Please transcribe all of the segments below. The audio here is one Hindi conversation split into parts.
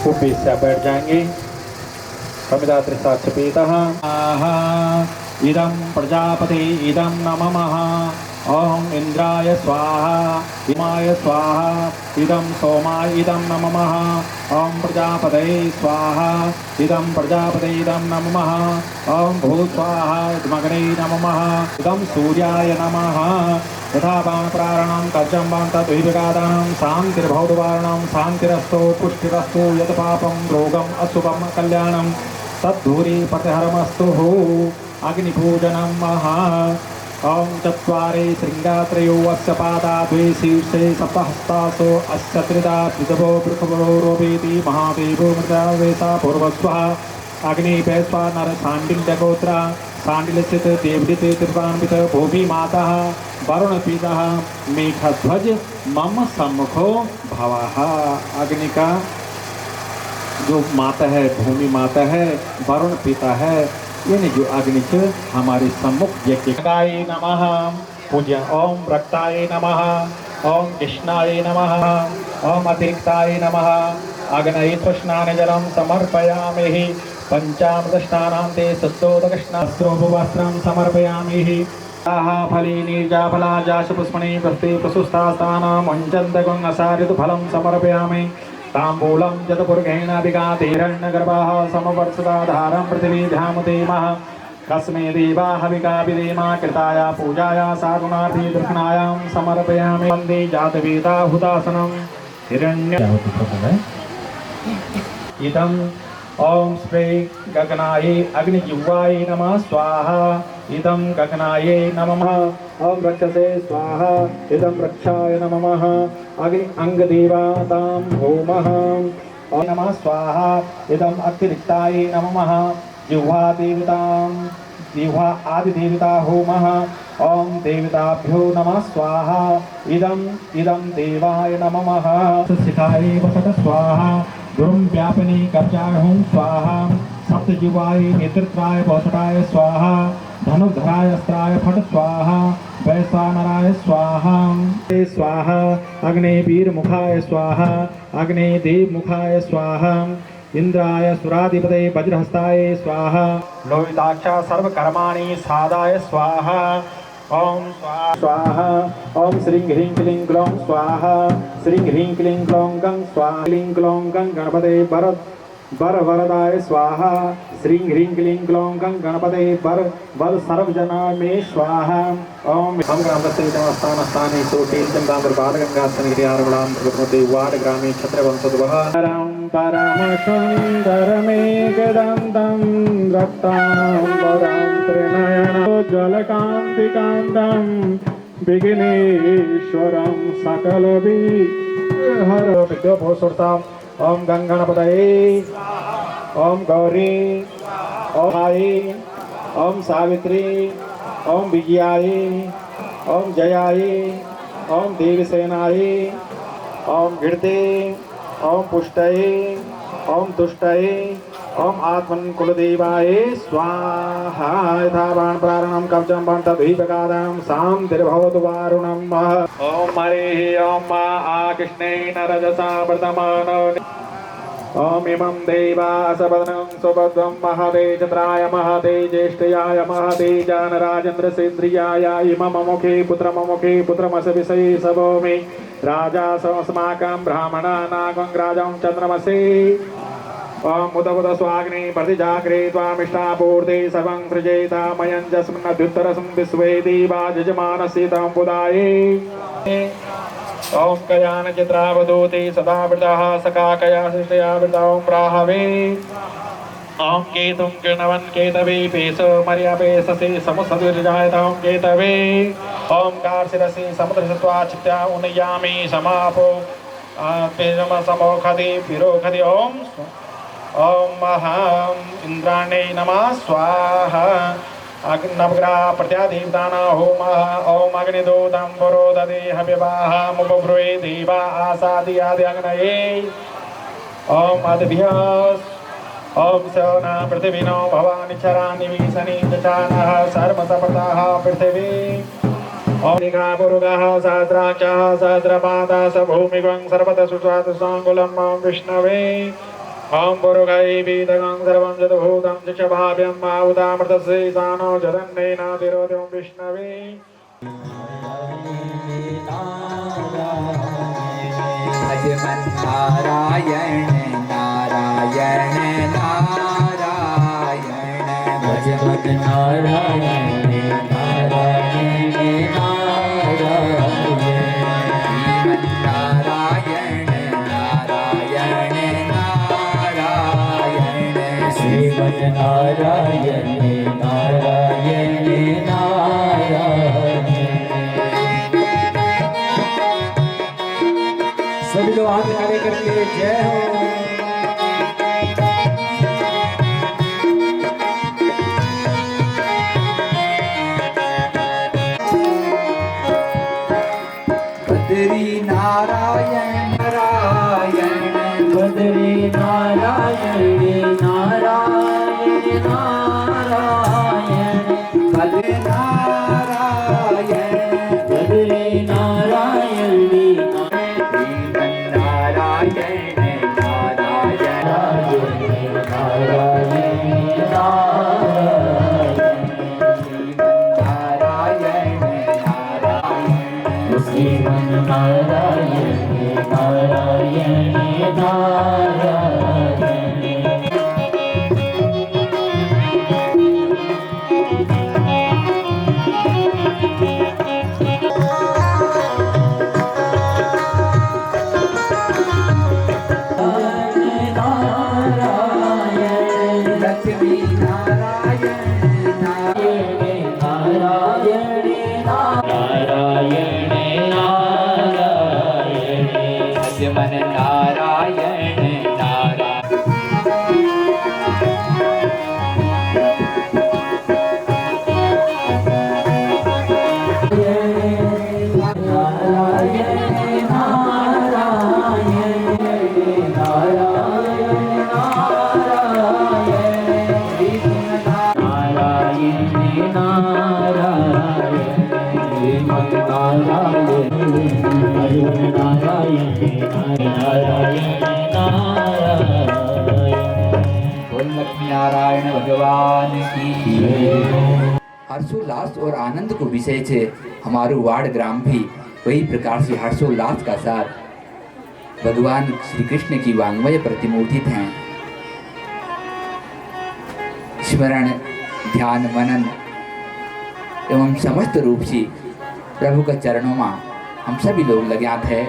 ऊपी से बैठ जाएंगे। समिधात्रिसाक्षपीतः आहा इदं प्रजापति इदं नमः। ओम इंद्राय स्वाहा हिमाय स्वाहा इदं सोमाय इदं नमः। ओम प्रजापतये स्वाहा इदं प्रजापतये इदं नमः। ओम भूस्वाहा इदमग्ने नमः। इदं सूर्याय नमः। यथा बाणप्रारणं कवचं बाणतद्विविगादानं शान्तिर्भवद्वारणं शान्तिरस्तु पुष्टिरस्तु यत् पापं रोगम् अशुभं कल्याणं तद्धूरी प्रतिहरमस्तु। अग्निपूजनं महा। ओम चत्वारि शृंगात्रयो अस्य पादा द्वे शीर्षे सप्तहस्तासो अस्य त्रिधा पृथभो पृथभो रोवेति महादेवो मृतावेशा पूर्वस्वः। अग्निपेश्वा नर शाण्डिल्यगोत्रा शाण्डिल्यस्थित देवदित त्रिपुरान्वित भूमि माता वरुण पिता मेघध्वज मम सम्मुखो भवः। अग्नि का जो माता है, भूमि माता है, वरुण पिता है, यानी जो अग्नि से हमारे सम्मुख यज्ञाय नमः। पूज्य ओम रक्ताय नमः। ओम कृष्णाय नमः। ओम अतिरिक्ताय नमः। अग्नये स्नान जलम समर्पयामि। पंचामृत स्नानान्ते शुद्धोदक स्नास्त्रोपवस्त्रं समर्पयामि। फली नीर्जाफला जाशपुष्पणे प्रस्ते प्रसुस्तास्तानां वञ्चन्तकं असारित फलं समर्पयामि। ताम्बूलं जतपुर्गेण विगातिरण्यगर्भाः समवर्षदाधारं पृथिवीभ्यामुदेमः। कस्मै देवा हविका विदेमा कृताया पूजाया सागुणार्थी दक्षिणायां समर्पयामि। वन्दे जातवेदा हुतासनं हिरण्य इदं ओम स्प्रे गगनाये अग्निजिह्वाय नमः स्वाहा। इदं गगनाये नमः। ओम रक्षसे स्वाहा। इदं रक्षाय नमः। अग्नि अंगदेवतां भूमः ओम नमः स्वाहा। इदं अतिरिक्ताय नमः। जिह्वा देवतां जिह्वा आदिदेवता होमः। ओम देवताभ्यो नमः स्वाहा। इदं देवाय नमः। शिखाय वसत स्वाहा। गुरुं व्यापिनी कवचाय हुं स्वाहा। सप्तजिह्वाय नेतृत्राय वसटाय स्वाहा। धनुर्धराय अस्त्राय फट स्वाहा। वैश्वानराय स्वाहा। स्वाहा। अग्ने वीरमुखाय स्वाहा। अग्ने देवमुखाय स्वाहा। इंद्राय सुराधिपतये वज्रहस्ताय स्वाहा। लोहिताक्ष सर्वकर्माणि साधाय स्वाहा। ओम स्वाहा। ओम श्रीं ह्रीं क्लीं ग्लौं स्वाहा। श्रीं ह्रीं क्लीं ग्लौं गं स्वाहा। क्लीं ग्लौं गं गणपते वरवरदाय स्वाहा। श्रीं ह्रीं क्लीं ग्लौं गं गणपते वर सर्वजना मे स्वाहा। ओम हम ग्रामस्थाने सोटीर्जं दाम्बरबालगंगासनगिरियारवणां भगवते वार्ड ग्रामे छत्रवंशोद्भवः। परम सुन्दरमेकदन्तं रक्ताम्बरं त्रिनयनोज्ज्वलकान्तिकान्तं विघ्नेश्वरं सकलविघ्नहरं। ओम गंगणपतये ओम गौरी ओम आई ओम सावित्री ओम विजयाय ओम जयाय ओम देवसेनाय ओम घृते ओम पुष्टये ओम तुष्टये ओम आत्मन कुलदेवाय स्वाहा। यथा बाणप्रारणं कवचं बाणतद्विविगादानं शान्तिर्भवतु वारुणं मह। ओम हरिः ओम मा आकृष्णेन रजसा वर्तमानो। ओम इमं देवासवदनं सुभद्रं महते चन्द्राय महते ज्येष्ठयाय महते जानराजेन्द्रसेन्द्रियाय इमं मुखे पुत्रमस्य विषये सवोमि। राजा समस्माकं ब्राह्मणानां राजं चन्द्रमसे। ओम उद स्वाग्नि प्रतिजाग्रे त्वामिष्टापूर्ते सर्वं सृजेता मयञ्जस्मिन्नद्युत्तरसं विश्वे देवा यजमानस्य बुधाये। ओम कयान चित्रावधूते सदा वृतः सखा कया सृष्टया वृता ओम राहवे। ओम केतुं कृणवन् केतवे पेश मर्यापेशसे समुसदुर्जायता ओम केतवे। ओम कार्शिरसि समुद्रसत्वा चित्या उन्नयामि समापो तेजमसमोखति विरोखति। ओम महां इंद्राणे नमः स्वाहा। नवग्रह प्रत्यादेवताना होमः। ओम अग्निदूतं पुरोदधे हव्यवाहमुपब्रूहि देवा आसादयादि अग्नये। ओम अद्भ्यस् ओम सवना पृथिवीनो भवानि चरानि विशनि दचानः सर्वसपतः पृथिवी। ओम निगापुरुगः सहस्राक्षः सहस्रपादः स भूमिगं सर्वतः सुस्वातु साङ्गुलं विष्णवे। ओम पुरुषै पीतकं सर्वं जतभूतं चक्षभाव्यं माहुतामृतस्य ईशानो जगन्नेनातिरोधं विष्णवे भजमन नारायण नारायण नारायण भजमन नारायण नारायण नारायण श्रीमन नारायण नारायण नारायण सभी लोग हाथ खड़े करके जय हो। बद्री नारायण नारायण बद्री नारायण नारायण नारायण बद्री नारायण बद्री नारायण मन नारायण नारायण भगवान की हर्षोल्लास और आनंद को विषय छे हमारू वाड़ ग्राम भी वही प्रकार से हर्षोल्लास का साथ भगवान श्री कृष्ण की वांग्मय प्रतिमूर्तित हैं। स्मरण ध्यान मनन एवं समस्त रूप से प्रभु के चरणों में हम सभी लोग लग्यात है।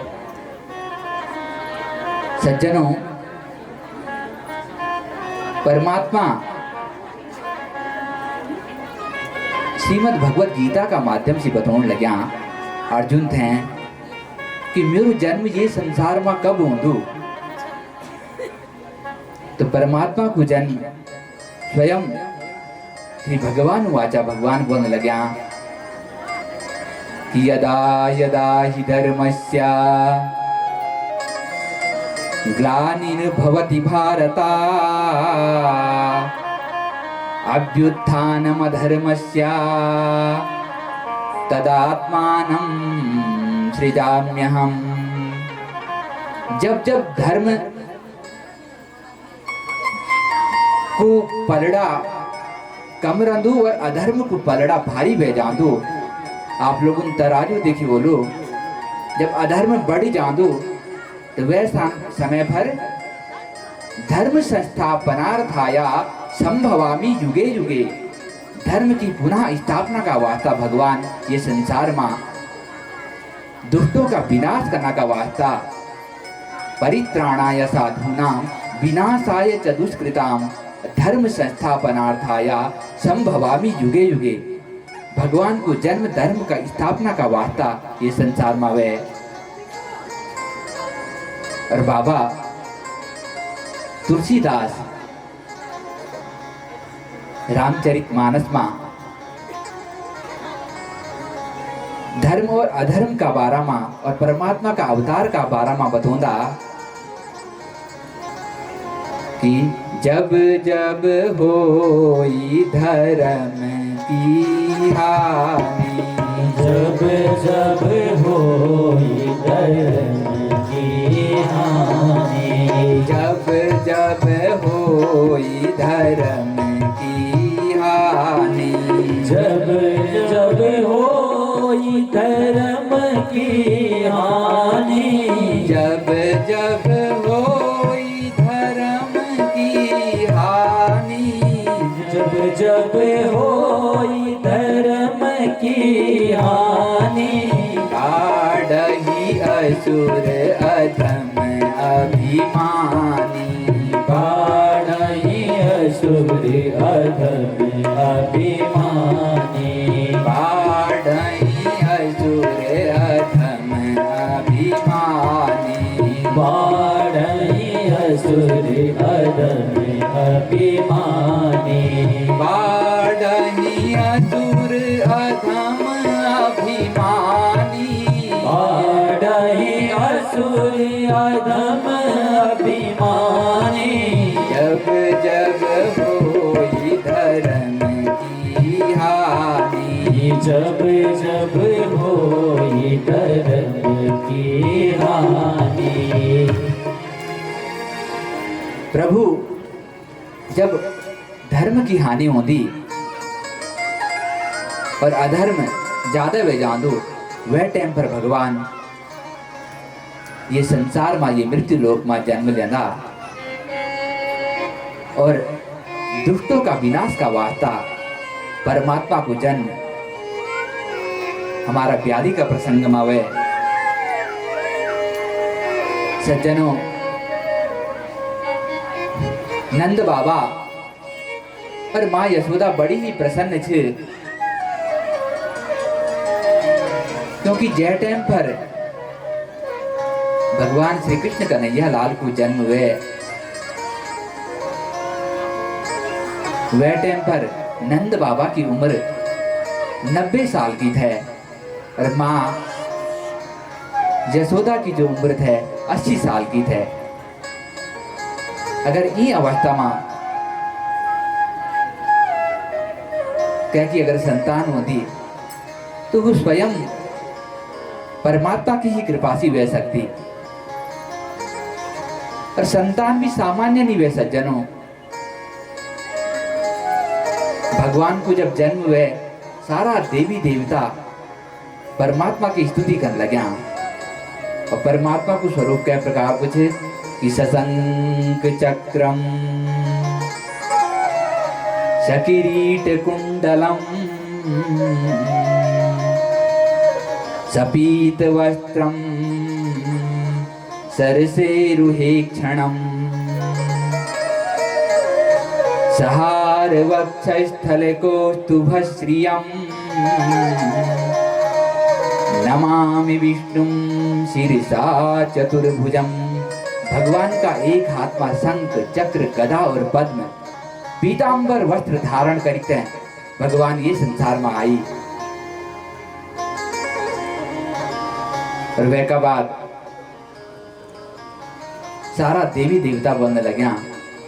सज्जनों, परमात्मा श्रीमद् भगवत गीता का माध्यम से बताने लग्या अर्जुन थे कि मेरो जन्म ये संसार में कब होंदू। तो परमात्मा को जन्म स्वयं श्री भगवान वाचा भगवान बोलने लग्या कि यदा यदा हि धर्मस्य ग्लानिर्भवति भारता अभ्युत्थानमधर्मस्य तदात्मानं सृजाम्यहम्। जब जब धर्म को पलड़ा कम रंधु और अधर्म को पलड़ा भारी बह जादू। आप लोगों तराजू देखी बोलो, जब अधर्म बढ़ जादू तो वह समय पर धर्म संस्थापनार्थाया संभवामि युगे युगे, धर्म की पुनः स्थापना का वास्ता भगवान ये संसार में दुष्टों का विनाश करना का वास्ता परित्राणाय साधूनां विनाशाय च दुष्कृतां धर्म संस्थापनार्थाया संभवामि युगे युगे। भगवान को जन्म धर्म का स्थापना का वास्ता ये संसार में वे। और बाबा तुलसीदास रामचरितमानस में धर्म और अधर्म का बारा में और परमात्मा का अवतार का बारा में बतौंदा कि जब जब होई धर्म की हानि, जब जब होई धर्म की हानि, जब जब असुर अधम अभिमानी बाढ़ई असुर अधम अभिमानी बाढ़ई असुर अधम अभिमानी बाढ़ई असुर अधम अभिमानी बाढ़ई असुर अधम अभिमानी बाढ़ई असुर अधम अभिमानी जब जब होई धर्म की हानि जब जब होई धर्म की हानि प्रभु जब धर्म की हानि होती और अधर्म ज्यादा वे जादू वह टाइम पर भगवान ये संसार में ये मृत्यु लोक में जन्म लेना और दुष्टों का विनाश का वास्ता परमात्मा को जन्म हमारा व्याधि का प्रसंग में वे सज्जनों नंद बाबा और माँ यशोदा बड़ी ही प्रसन्न छे क्योंकि जय टाइम पर भगवान श्री कृष्ण कन्हैया लाल को जन्म हुए वह टाइम पर नंद बाबा की उम्र 90 साल की थे और माँ यशोदा की जो उम्र थे 80 साल की थे। अगर ये अवस्था में क्या कि अगर संतान होती तो वो स्वयं परमात्मा की ही कृपा से वे सकती और संतान भी सामान्य नहीं वे सज्जनों। भगवान को जब जन्म हुए सारा देवी देवता परमात्मा की स्तुति करने लगे और परमात्मा को स्वरूप क्या प्रकार कुछ कि सशंक चक्रम सकिरीट कुंडलम सपीत वस्त्रम सरसेरुहे क्षणम सहार वक्षस्थले कौस्तुभश्रियम नमामि विष्णुं शिरसा चतुर्भुजम। भगवान का एक हाथ में शंख चक्र गदा और पद्म पीतांबर वस्त्र धारण करते हैं भगवान ये संसार में आई और वह का बाद सारा देवी देवता बोलने लगे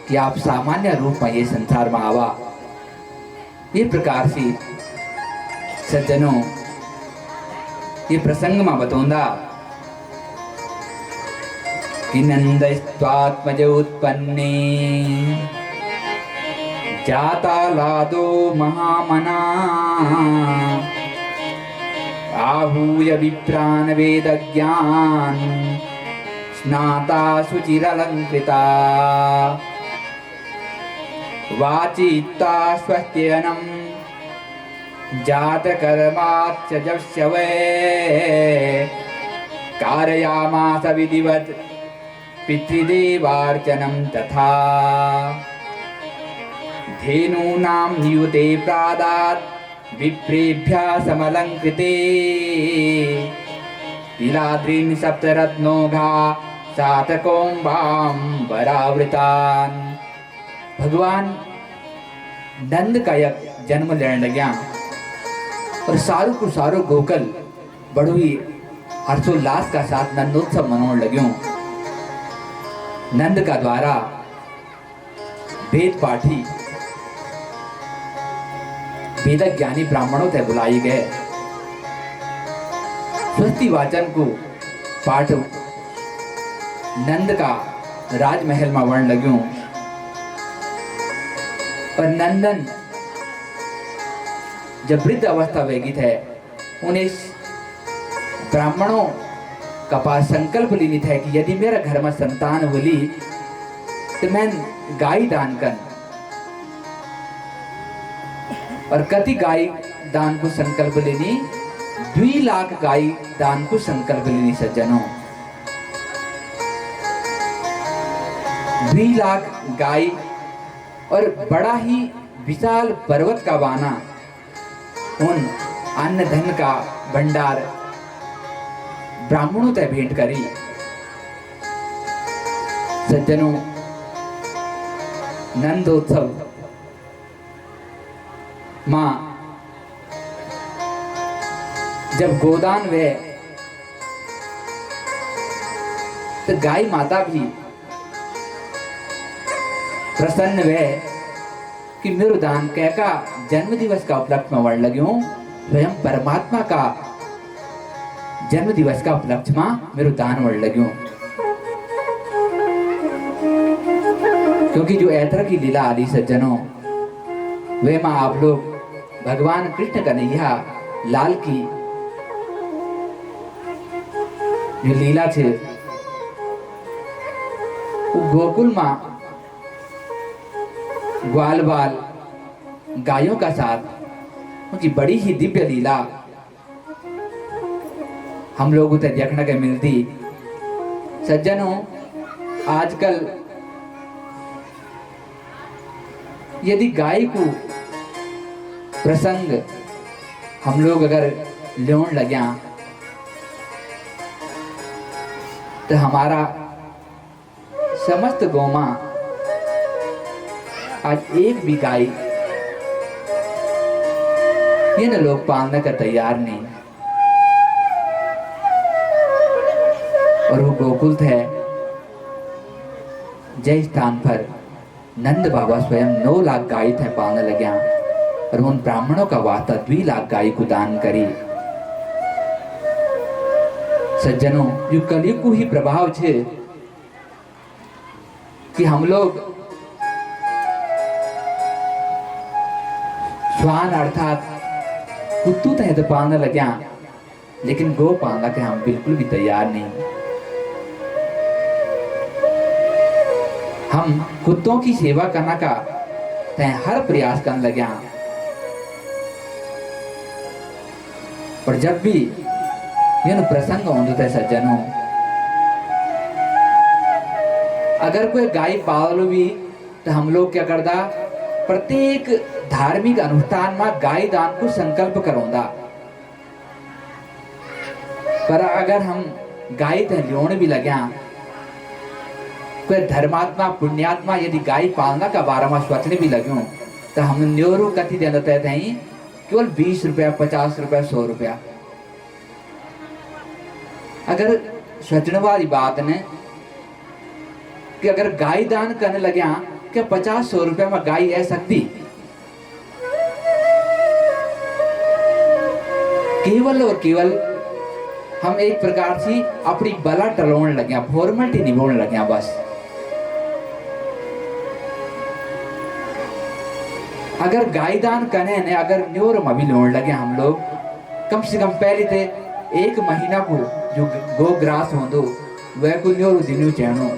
कि आप सामान्य रूप में ये संसार में आवा। ये प्रकार से सज्जनों ये प्रसंग में बतौंदा कि नंदस्त्वात्मज उत्पन्ने जाता लादो महामना आहूय विप्रान वेदज्ञान स्नाता शुचिरलंकृता वाचित्ता स्वस्त्ययनं जातकर्माच्च वै कारयामास विधिवत् पितृदेवार्चनं तथा धेनूनां नियुते प्रादात् विप्रेभ्यः समलंकृते तिलाद्रीन् सप्तरत्नोघा सातकोम्बाम्बरावृतान्। भगवान नंद का एक जन्म लेने लग्या और सारू को सारू गोकल बड़ो ही हर्षोल्लास का साथ नंदोत्सव मनाने लग्यो। नंद का द्वारा वेद पाठी वेद ज्ञानी ब्राह्मणों से बुलाई गए स्वस्ति वाचन को पाठ नंद का राजमहल में वर्ण लग्यो और नंदन जब वृद्ध अवस्था वेगित है उन्हें ब्राह्मणों का पास संकल्प लेनी था कि यदि मेरा घर में संतान बोली तो मैं गाय दान कर और कति गाय दान को संकल्प लेनी 2 लाख गाय दान को संकल्प लेनी सज्जनों 20 लाख गाय और बड़ा ही विशाल पर्वत का बाना, उन अन्न धन का भंडार ब्राह्मणों तय भेंट करी। सज्जनों, नंदोत्सव मां जब गोदान वे तो गाय माता भी प्रसन्न वे कि मेरो दान कैका जन्म दिवस का उपलक्ष्य में वर्ण लग्यो, स्वयं परमात्मा का जन्म दिवस का उपलक्ष्य में मेरो दान वर्ण लग्यो। क्योंकि जो ऐतर की लीला आदि सज्जनों, वे मां आप लोग भगवान कृष्ण कन्हैया लाल की जो लीला छे, वो गोकुल मां ग्वाल बाल गायों का साथ उनकी बड़ी ही दिव्य लीला हम लोगों को देखने को मिलती। सज्जनों, आजकल यदि गाय को प्रसंग हम लोग अगर लेन लग्या तो हमारा समस्त गौमा आज एक भी गाय ये न लोग पालने का तैयार नहीं। और वो गोकुल थे जय स्थान पर नंद बाबा स्वयं 9 लाख गाय थे पालने लग्या और उन ब्राह्मणों का वास्ता 2 लाख गाय को दान करी। सज्जनों, जो कलयुग को ही प्रभाव छे कि हम लोग श्वान अर्थात कुत्तू तह तो पालने लग्या, लेकिन गो पालना के हम बिल्कुल भी तैयार नहीं। हम कुत्तों की सेवा करना का तय हर प्रयास करने लग्या, पर जब भी यह प्रसंग होता है सज्जनों, अगर कोई गाय पालो भी तो हम लोग क्या करदा, प्रत्येक धार्मिक अनुष्ठान में गाय दान को संकल्प करोंदा। पर अगर हम गाय तहलियोण भी लग्या, कोई धर्मात्मा पुण्यात्मा यदि गाय पालना का बारे में सोचने भी लग्यो तो हम न्योरू कथी दे देते थे, केवल 20 रुपया, 50 रुपया, 100 रुपया। अगर सोचने वाली बात ने कि अगर गाय दान करने लग्या क्या 50-100 रुपया में गाय ऐ सकती? केवल और केवल हम एक प्रकार से अपनी बला टलोण लग्या, फॉर्मेलिटी निभाने लग्या बस। अगर गाय दान करने ने अगर न्योर में भी लोन लगे हम लोग, कम से कम पहले थे 1 महीना को जो गो ग्रास हो दो वह को न्योर दिनू चैनो,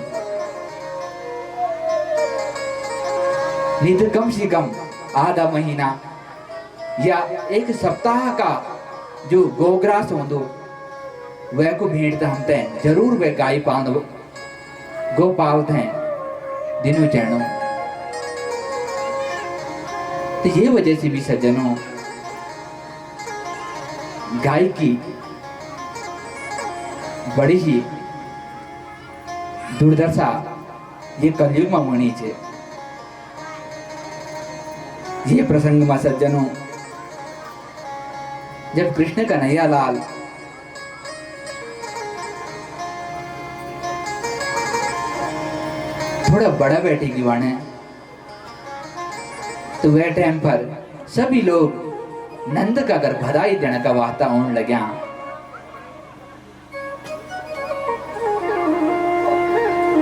नहीं तो कम से कम आधा महीना या 1 सप्ताह का जो गोग्रास हो दो वह को भेंट हम तय जरूर वह गाय पाल गो पालते हैं दिनू चैनो। तो ये वजह से भी सज्जनों, गाय की बड़ी ही दुर्दशा ये कलयुग में होनी चाहिए। ये प्रसंग में सज्जनों, जब कृष्ण कन्हैया लाल थोड़ा बड़ा बेटी की वाणे, तो वह टाइम पर सभी लोग नंद का घर बधाई देने का वास्ता होने लग्या।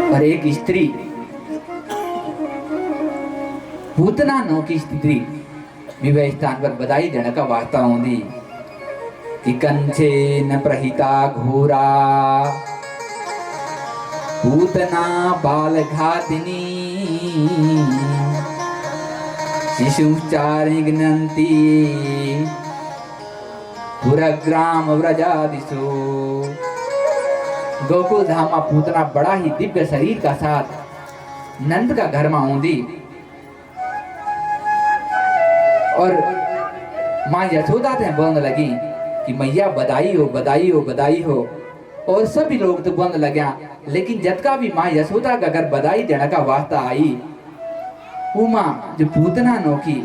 और एक स्त्री, पूतना नो की स्त्री विवाह स्थान पर बधाई देने का वास्ता होंगी कि कंचे न प्रहिता घोरा पूतना बाल घातिनी शिशुचारि गिनन्ति पुरग्राम व्रजादिषु। गोकुल धाम पूतना बड़ा ही दिव्य शरीर का साथ नंद का घर में आऊंदी और माँ यशोदा थे बोलने लगी कि मैया बधाई हो बधाई हो बधाई हो। और सभी लोग तो बोलने लग्या, लेकिन जतका भी माँ यशोदा का अगर बधाई देने का वास्ता आई, वो माँ जो पूतना नोकी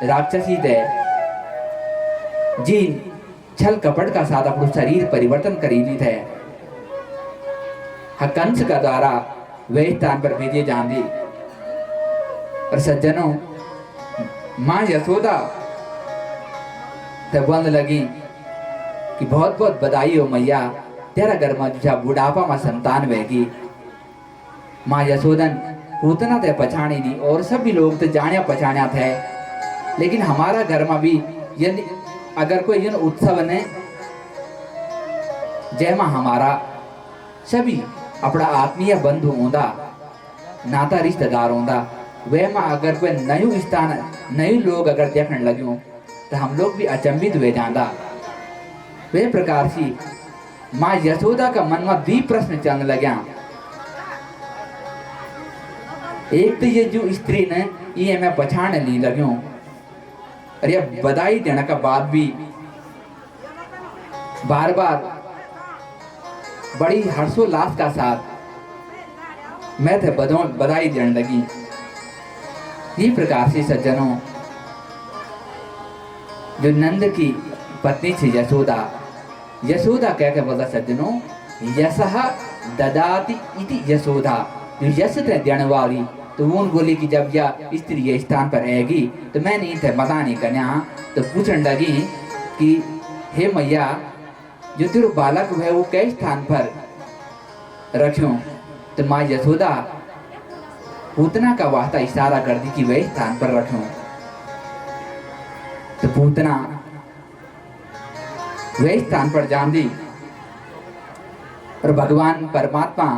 राक्षसी थे जिन छल कपट का साथ अपना शरीर परिवर्तन करी ली थे, कंस का द्वारा वह स्थान पर भेजे जान दी। और सज्जनों, माँ यशोदा तब बोलने लगी कि बहुत बहुत बधाई हो मैया, तेरा घर में जो बुढ़ापा में संतान बहेगी। माँ यशोदन पूतना ते पछाणी नहीं और सभी लोग तो जानिया पछाणिया थे, लेकिन हमारा घर में भी यदि अगर कोई यन उत्सव ने जयमा हमारा सभी अपना आत्मीय बंधु होंदा, नाता रिश्तेदार होंदा, वे में अगर कोई नयु स्थान नयु लोग अगर देखने लगे तो हम लोग भी अचंभित हुए जांदा। वे प्रकार से माँ यशोदा का मन में भी प्रश्न चलने लग्या। एक तो ये जो स्त्री ने ये मैं पछाण ली लग्यूं और ये बधाई देने का बाद भी बार बार बड़ी हर्षोल्लास का साथ मैं थे बधाई देने लगी। ये प्रकार से सज्जनों, जो नंद की पत्नी थी यशोदा, यशोदा क्या क्या बोला सज्जनों, यशः ददाति इति यशोदा, जो यश थे देने वाली, तो वो बोली कि जब यह स्त्री ये स्थान पर आएगी तो मैं नहीं थे बता नहीं करना। तो पूछने लगी कि हे मैया, जो तेरे बालक है वो कई स्थान पर रखूं? तो माँ यशोदा पूतना का वास्ता इशारा कर दी कि वह स्थान पर रखूं। तो पूतना वह स्थान पर जान दी और भगवान परमात्मा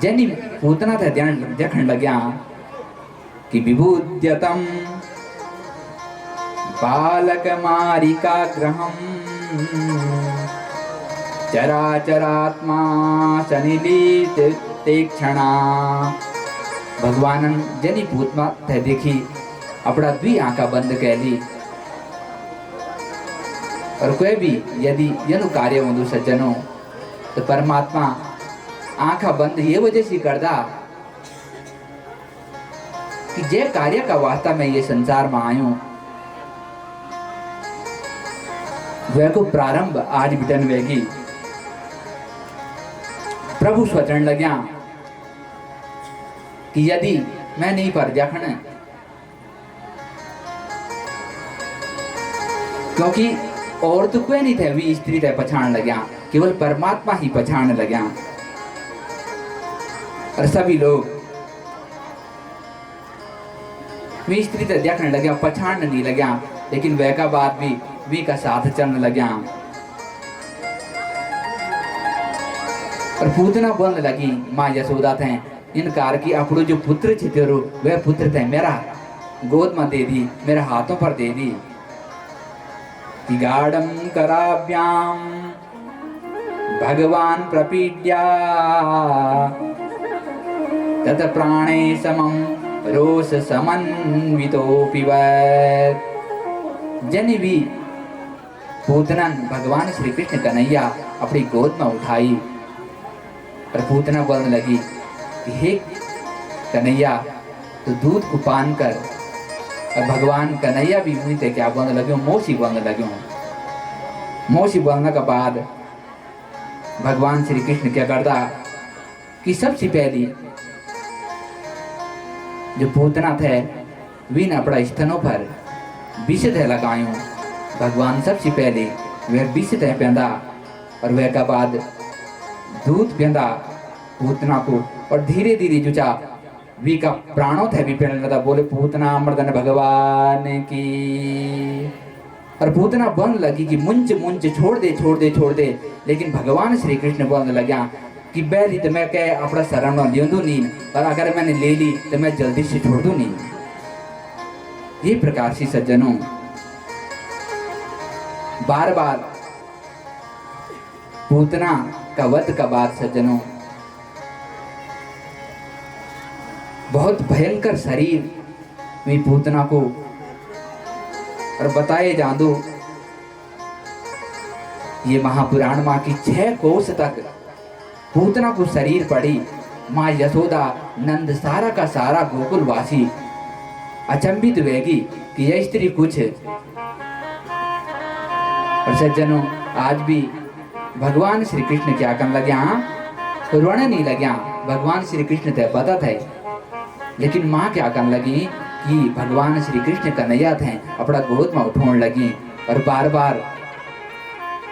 जनी पूतना थे ध्यान देखने लग्या कि विभूद्यतम बालक मारिका ग्रहम चराचरात्मा सनिलीत तीक्षणा। भगवान जनी पूतना थे देखी अपना द्वि आंखा बंद कर ली और कोई भी यदि यनु कार्य होंदु सज्जनों तो परमात्मा आंखा बंद ये वजह से करदा कि जे कार्य का वास्ता मैं ये संसार में आयूं वह को प्रारंभ आज बिटन वेगी। प्रभु स्वचन लग्या कि यदि मैं नहीं पर देखने, क्योंकि और तो कोई नहीं थे वी स्त्री थे पछाण लग्या, केवल परमात्मा ही पछाण लग्या। और सभी लोग वी स्त्री थे देखने लग्या, पछाण नहीं लग्या, लेकिन वह का बाद भी वी का साथ चलने लग्या। और पूतना बोलने लगी माँ यशोदा थे इनकार की अपनो जो पुत्र थे तेरो वह पुत्र थे मेरा गोद में दे दी, मेरे हाथों पर दे दी। गाढ़ं कराभ्यां भगवान प्रपीड्या तत प्राणे समं रोष समन्वितोऽपि वत्। जनी भी पूतना भगवान श्री कृष्ण कन्हैया अपनी गोद में उठाई और पूतना बोलने लगी कि हे कन्हैया तो दूध को पान कर। और भगवान कन्हैया भी हुई थे क्या बोलने लगे, मोशी बोलने लगे। मोशी बोलने के बाद भगवान श्री कृष्ण क्या करता कि सबसे पहली जो पूतना थे वी ने अपना स्तनों पर विष थे लगायूं। भगवान सबसे पहले वह विष थे पहनदा और वह का बाद दूध पहनदा पूतना को और धीरे धीरे जो चा वी का प्राणों थे भी पहनने लगा। बोले पूतना मर्दन भगवान की। और पूतना बोलने लगी कि मुंच मुंच छोड़ दे छोड़ दे छोड़ दे, लेकिन भगवान श्री कृष्ण बोलने लगा कि बैली तो मैं कह अपना शरण में ले दूं नहीं, और अगर मैंने ले ली तो मैं जल्दी से छोड़ दूं नहीं। ये प्रकार से सज्जनों बार बार पूतना का वध का बाद सज्जनों बहुत भयंकर शरीर में पूतना को और बताए जादू ये महापुराण माँ की 6 कोस तक पूतना को शरीर पड़ी। माँ यशोदा नंद सारा का सारा गोकुलवासी अचंभित वेगी कि यह स्त्री कुछ। और सज्जनों आज भी भगवान श्री कृष्ण क्या करने लगे, रोने नहीं लगे। भगवान श्री कृष्ण थे पता थे, लेकिन माँ क्या करने लगी कि भगवान श्री कृष्ण कन्हैया थे अपना गोद में उठोने लगी और बार बार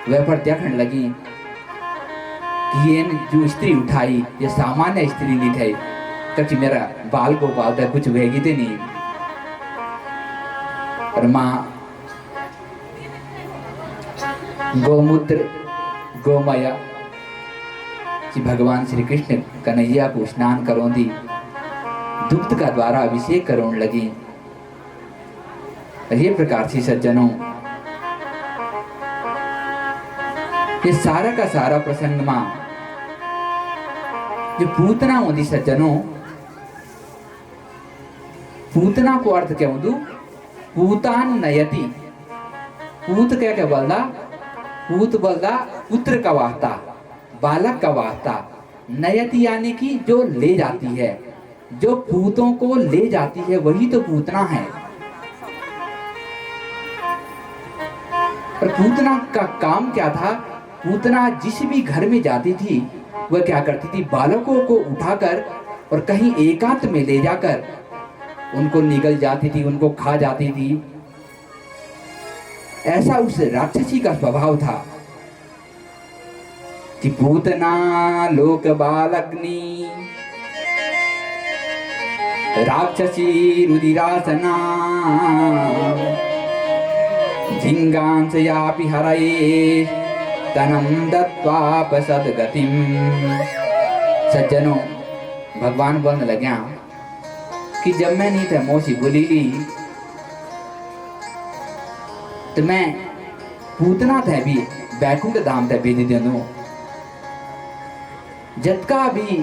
वह पर देखने लगी कि ये जो स्त्री उठाई ये सामान्य स्त्री नहीं थी, क्योंकि मेरा बाल को पालता कुछ वेगी थे नहीं। और माँ गोमूत्र गोमया कि भगवान श्री कृष्ण कन्हैया को स्नान करोंदी, दुग्ध का द्वारा अभिषेक करोन लगी। ये प्रकार से सज्जनों ये सारा का सारा प्रसंग मां जो पूतना होती सज्जनों, पूतना को अर्थ क्या होदू, पूतान नयति। पूत क्या बोलदा, पूत बोलदा पुत्र का वास्ता, बालक का वास्ता। नयति यानी कि जो ले जाती है, जो पूतों को ले जाती है वही तो पूतना है। और पूतना का काम क्या था, पूतना जिस भी घर में जाती थी वह क्या करती थी, बालकों को उठाकर और कहीं एकांत में ले जाकर उनको निगल जाती थी, उनको खा जाती थी। ऐसा उस राक्षसी का स्वभाव था कि पूतना लोक बालग्नि राक्षसी रुधिरासना झिंगांस यापि हरये तनम दत्वापसद गतिम। सज्जनों भगवान बोलने लग्या कि जब मैं नहीं था मौसी बोली ली तो मैं पूतना था भी बैकुंठ धाम था भेज देनू। जतका भी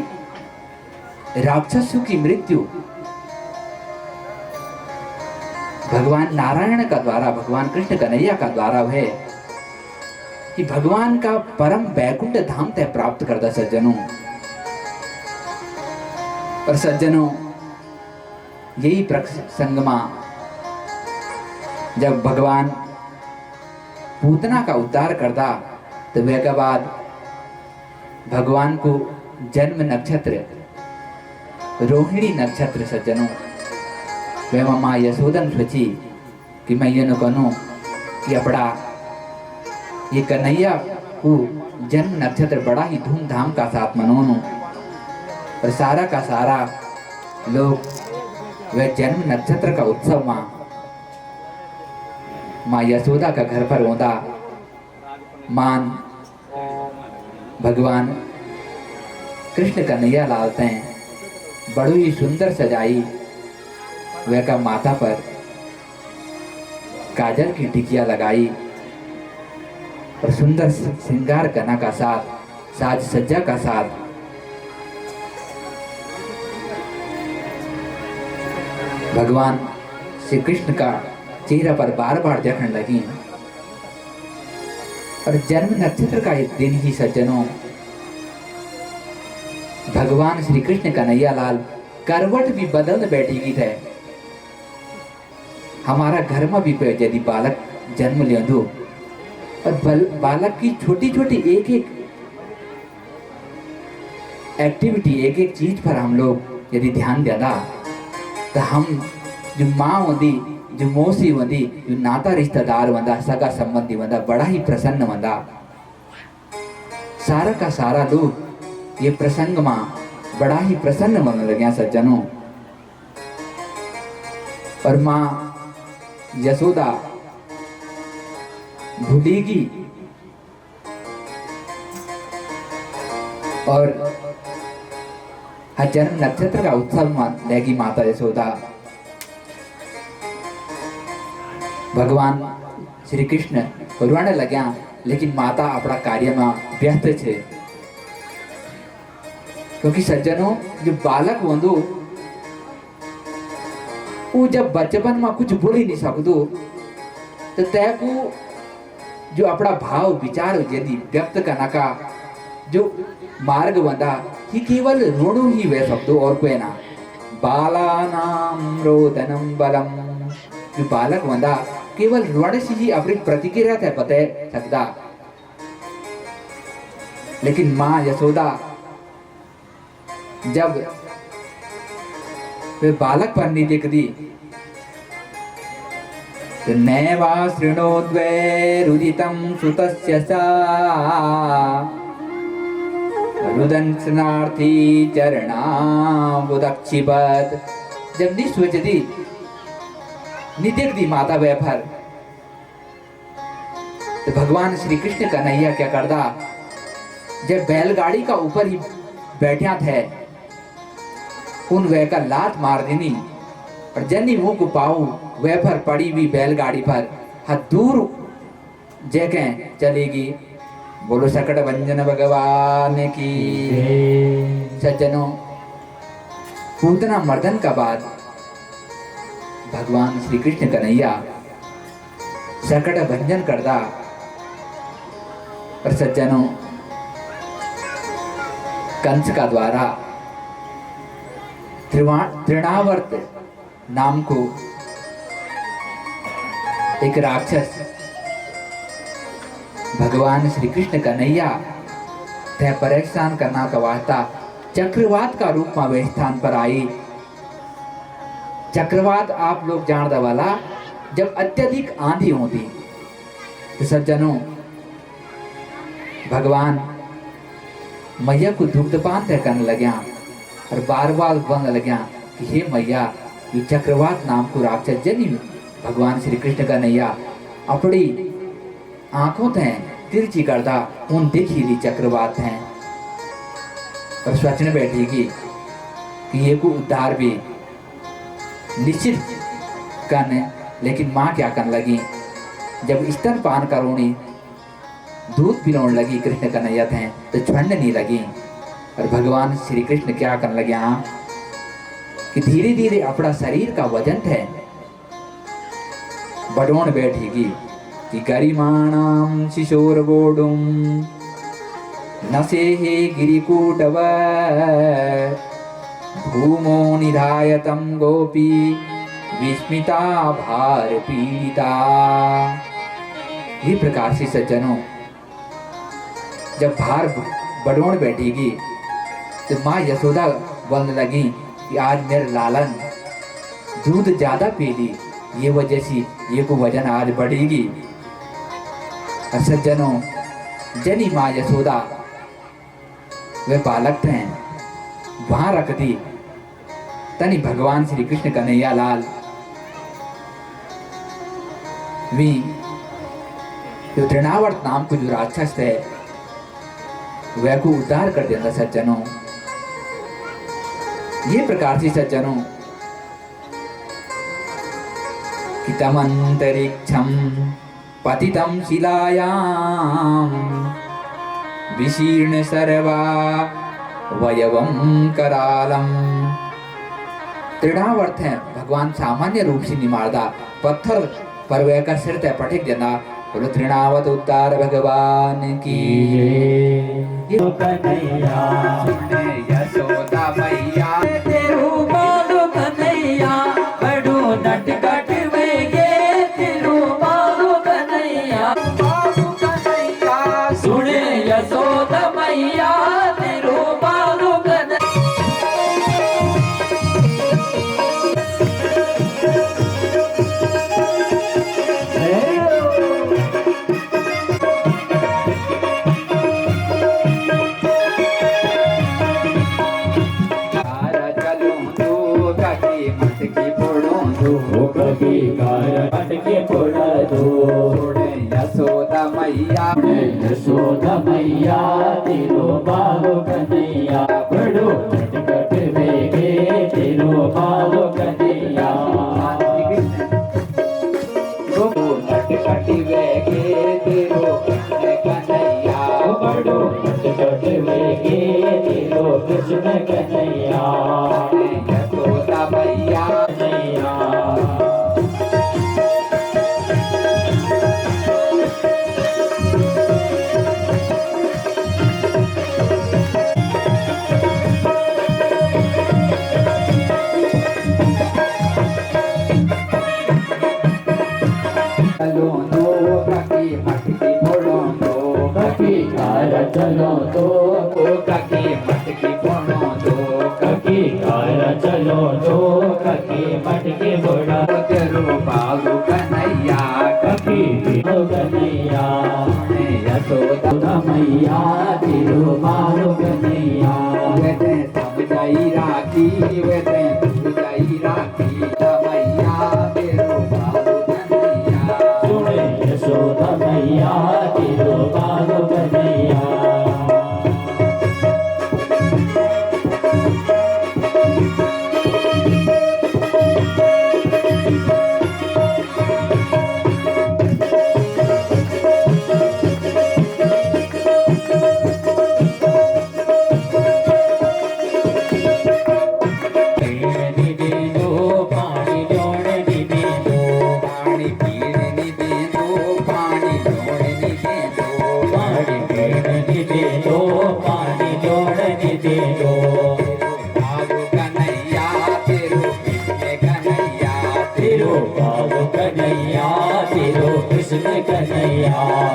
राक्षसों की मृत्यु भगवान नारायण का द्वारा, भगवान कृष्ण कन्हैया का द्वारा है कि भगवान का परम बैकुंठ धाम तय प्राप्त करता सज्जनों। और सज्जनों यही प्रसंग में जब भगवान पूतना का उद्धार करता तो वह के बाद भगवान को जन्म नक्षत्र रोहिणी नक्षत्र सज्जनों वह माँ यशोदन सोची कि मैं ये न कहूँ कि अपना ये कन्हैया को जन्म नक्षत्र बड़ा ही धूमधाम का साथ मनाऊं और सारा का सारा लोग वह जन्म नक्षत्र का उत्सव माँ यशोदा का घर पर होता। मान भगवान कृष्ण कन्हैया लालते हैं बड़ी ही सुंदर सजाई वह का माथा पर काजल की टिकिया लगाई और सुंदर श्रृंगार करना का साथ साज सज्जा का साथ भगवान श्री कृष्ण का चेहरा पर बार बार देखने लगी। और जन्म नक्षत्र का एक दिन ही सज्जनों भगवान श्री कृष्ण कन्हैया लाल करवट भी बदल बैठेगी थे। हमारा घर में भी यदि बालक जन्म ले दो और बालक की छोटी छोटी एक एक एक्टिविटी एक एक चीज पर हम लोग यदि ध्यान देना तो हम जो माँ होती जो मौसी होती जो नाता रिश्तेदार वंदा सगा संबंधी वंदा बड़ा ही प्रसन्न वंदा। सारा का सारा लोग ये प्रसंग माँ बड़ा ही प्रसन्न मन लगे सज्जनों। और माँ यशोदा भूलेगी और जन्म नक्षत्र का उत्सव लेगी माता यशोदा। भगवान श्री कृष्ण रोने लग्या लेकिन माता अपना कार्य में व्यस्त छे क्योंकि सज्जनों जो बालक वंदु वो जब बचपन में कुछ बोल ही नहीं सकदो तो तय को जो अपना भाव विचार यदि व्यक्त करना का जो मार्ग बंदा ही केवल ऋणु ही वह सकदो और कोई ना। बालानाम रोदनम बलम, जो बालक बंदा केवल ऋण से ही अपनी प्रतिक्रिया थे बता सकता। लेकिन माँ यशोदा जब वे बालक पर नहीं देख दी तो नैवा शृणोद्वै रुदितं सुतस्य सा रुदंसनार्थी चरणाबुदक्षिपत। जब नहीं सोच दी नहीं देख दी माता वैफर तो भगवान श्री कृष्ण कन्हैया क्या करदा, जब बैलगाड़ी का ऊपर ही बैठा थे उन वह का लात मार देनी और जन्नी मुंह को पाऊ वह पर पड़ी हुई बैलगाड़ी पर हाथ दूर जगह चलेगी। बोलो सकट भंजन भगवान की। सज्जनों, पूतना मर्दन का बाद भगवान श्री कृष्ण कन्हैया सकट भंजन करदा। और सज्जनों, कंस का द्वारा तृणावर्त नाम को एक राक्षस भगवान श्री कृष्ण कन्हैया तय परेशान करना का वास्ता चक्रवात का रूप में वे स्थान पर आई। चक्रवात आप लोग जान वाला जब अत्यधिक आंधी होती तो सज्जनों भगवान मैया को दुग्धपान तय करने लग्या और बार बार बन लग्या कि हे मैया ये चक्रवात नाम को राक्षस जनी भगवान श्री कृष्ण का नैया अपनी आंखों थे तिरछी करता उन देखी ली चक्रवात हैं और सोचने बैठेगी कि ये को उद्धार भी निश्चित करने। लेकिन माँ क्या करने लगी, जब स्तन पान करोनी दूध पिलाने लगी कृष्ण कन्हैया थे तो छंड नहीं लगी। और भगवान श्री कृष्ण क्या करने लगे कि धीरे धीरे अपना शरीर का वजन है बढ़ोन बैठेगी कि गरिमाणाम शिशोरगोडुम नसेहे गिरिकूटव भूमो निधायतम गोपी विस्मिता भार पीड़िता। ये प्रकार से सज्जनों जब भार बढ़ोन बैठेगी तो माँ यशोदा बोलने लगी कि आज मेरे लालन दूध ज्यादा पी ली, ये वजह से ये को वजन आज बढ़ेगी। सज्जनों जनी माँ यशोदा वे बालक थे वहां रख दी तनी भगवान श्री कृष्ण कन्हैया लाल वी जो तृणावर्त नाम को जो राक्षस थे वह को उद्धार कर देता। सज्जनों ये प्रकार से सज्जनों कि तमंतरिक्षम पतितम शिलायाम विशीर्ण सर्वा वयवम करालम। तृणावर्त है भगवान सामान्य रूप से नहीं मारदा, पत्थर पर वह का सिर तय पटक देना। बोलो तृणावत उद्धार भगवान की। कन्हैया सुने यशोदा मैया तेरू बालू कन्हैया बड़ू नटखट वेगे तेरू बालू कन्हैया सुने यशोदा मैया तेरू बालू कभी अटके फोड़ा दो यशोदा मैया यशोदा मैया तेरो बालो कन्हैया बड़ो नटखट वेगे तेरो बालो कन्हैया नटखट वेगे तेरो कन्हैया बड़ो नटखट वेगे तेरो कृष्ण कन्हैया यशोदा मैया कन्हैया ककी कार चलो जो ककी मटके बुढ़ा तेरो बाबू कन्हैया ककी तिरो कन्हैया यशोदा मैया तिरो बालू कन्हैया वेते समझाई राखी वेते समझाई राखी मैया तेरो बाबू कन्हैया सुने यशोदा मैया तिरो बालू कन्हैया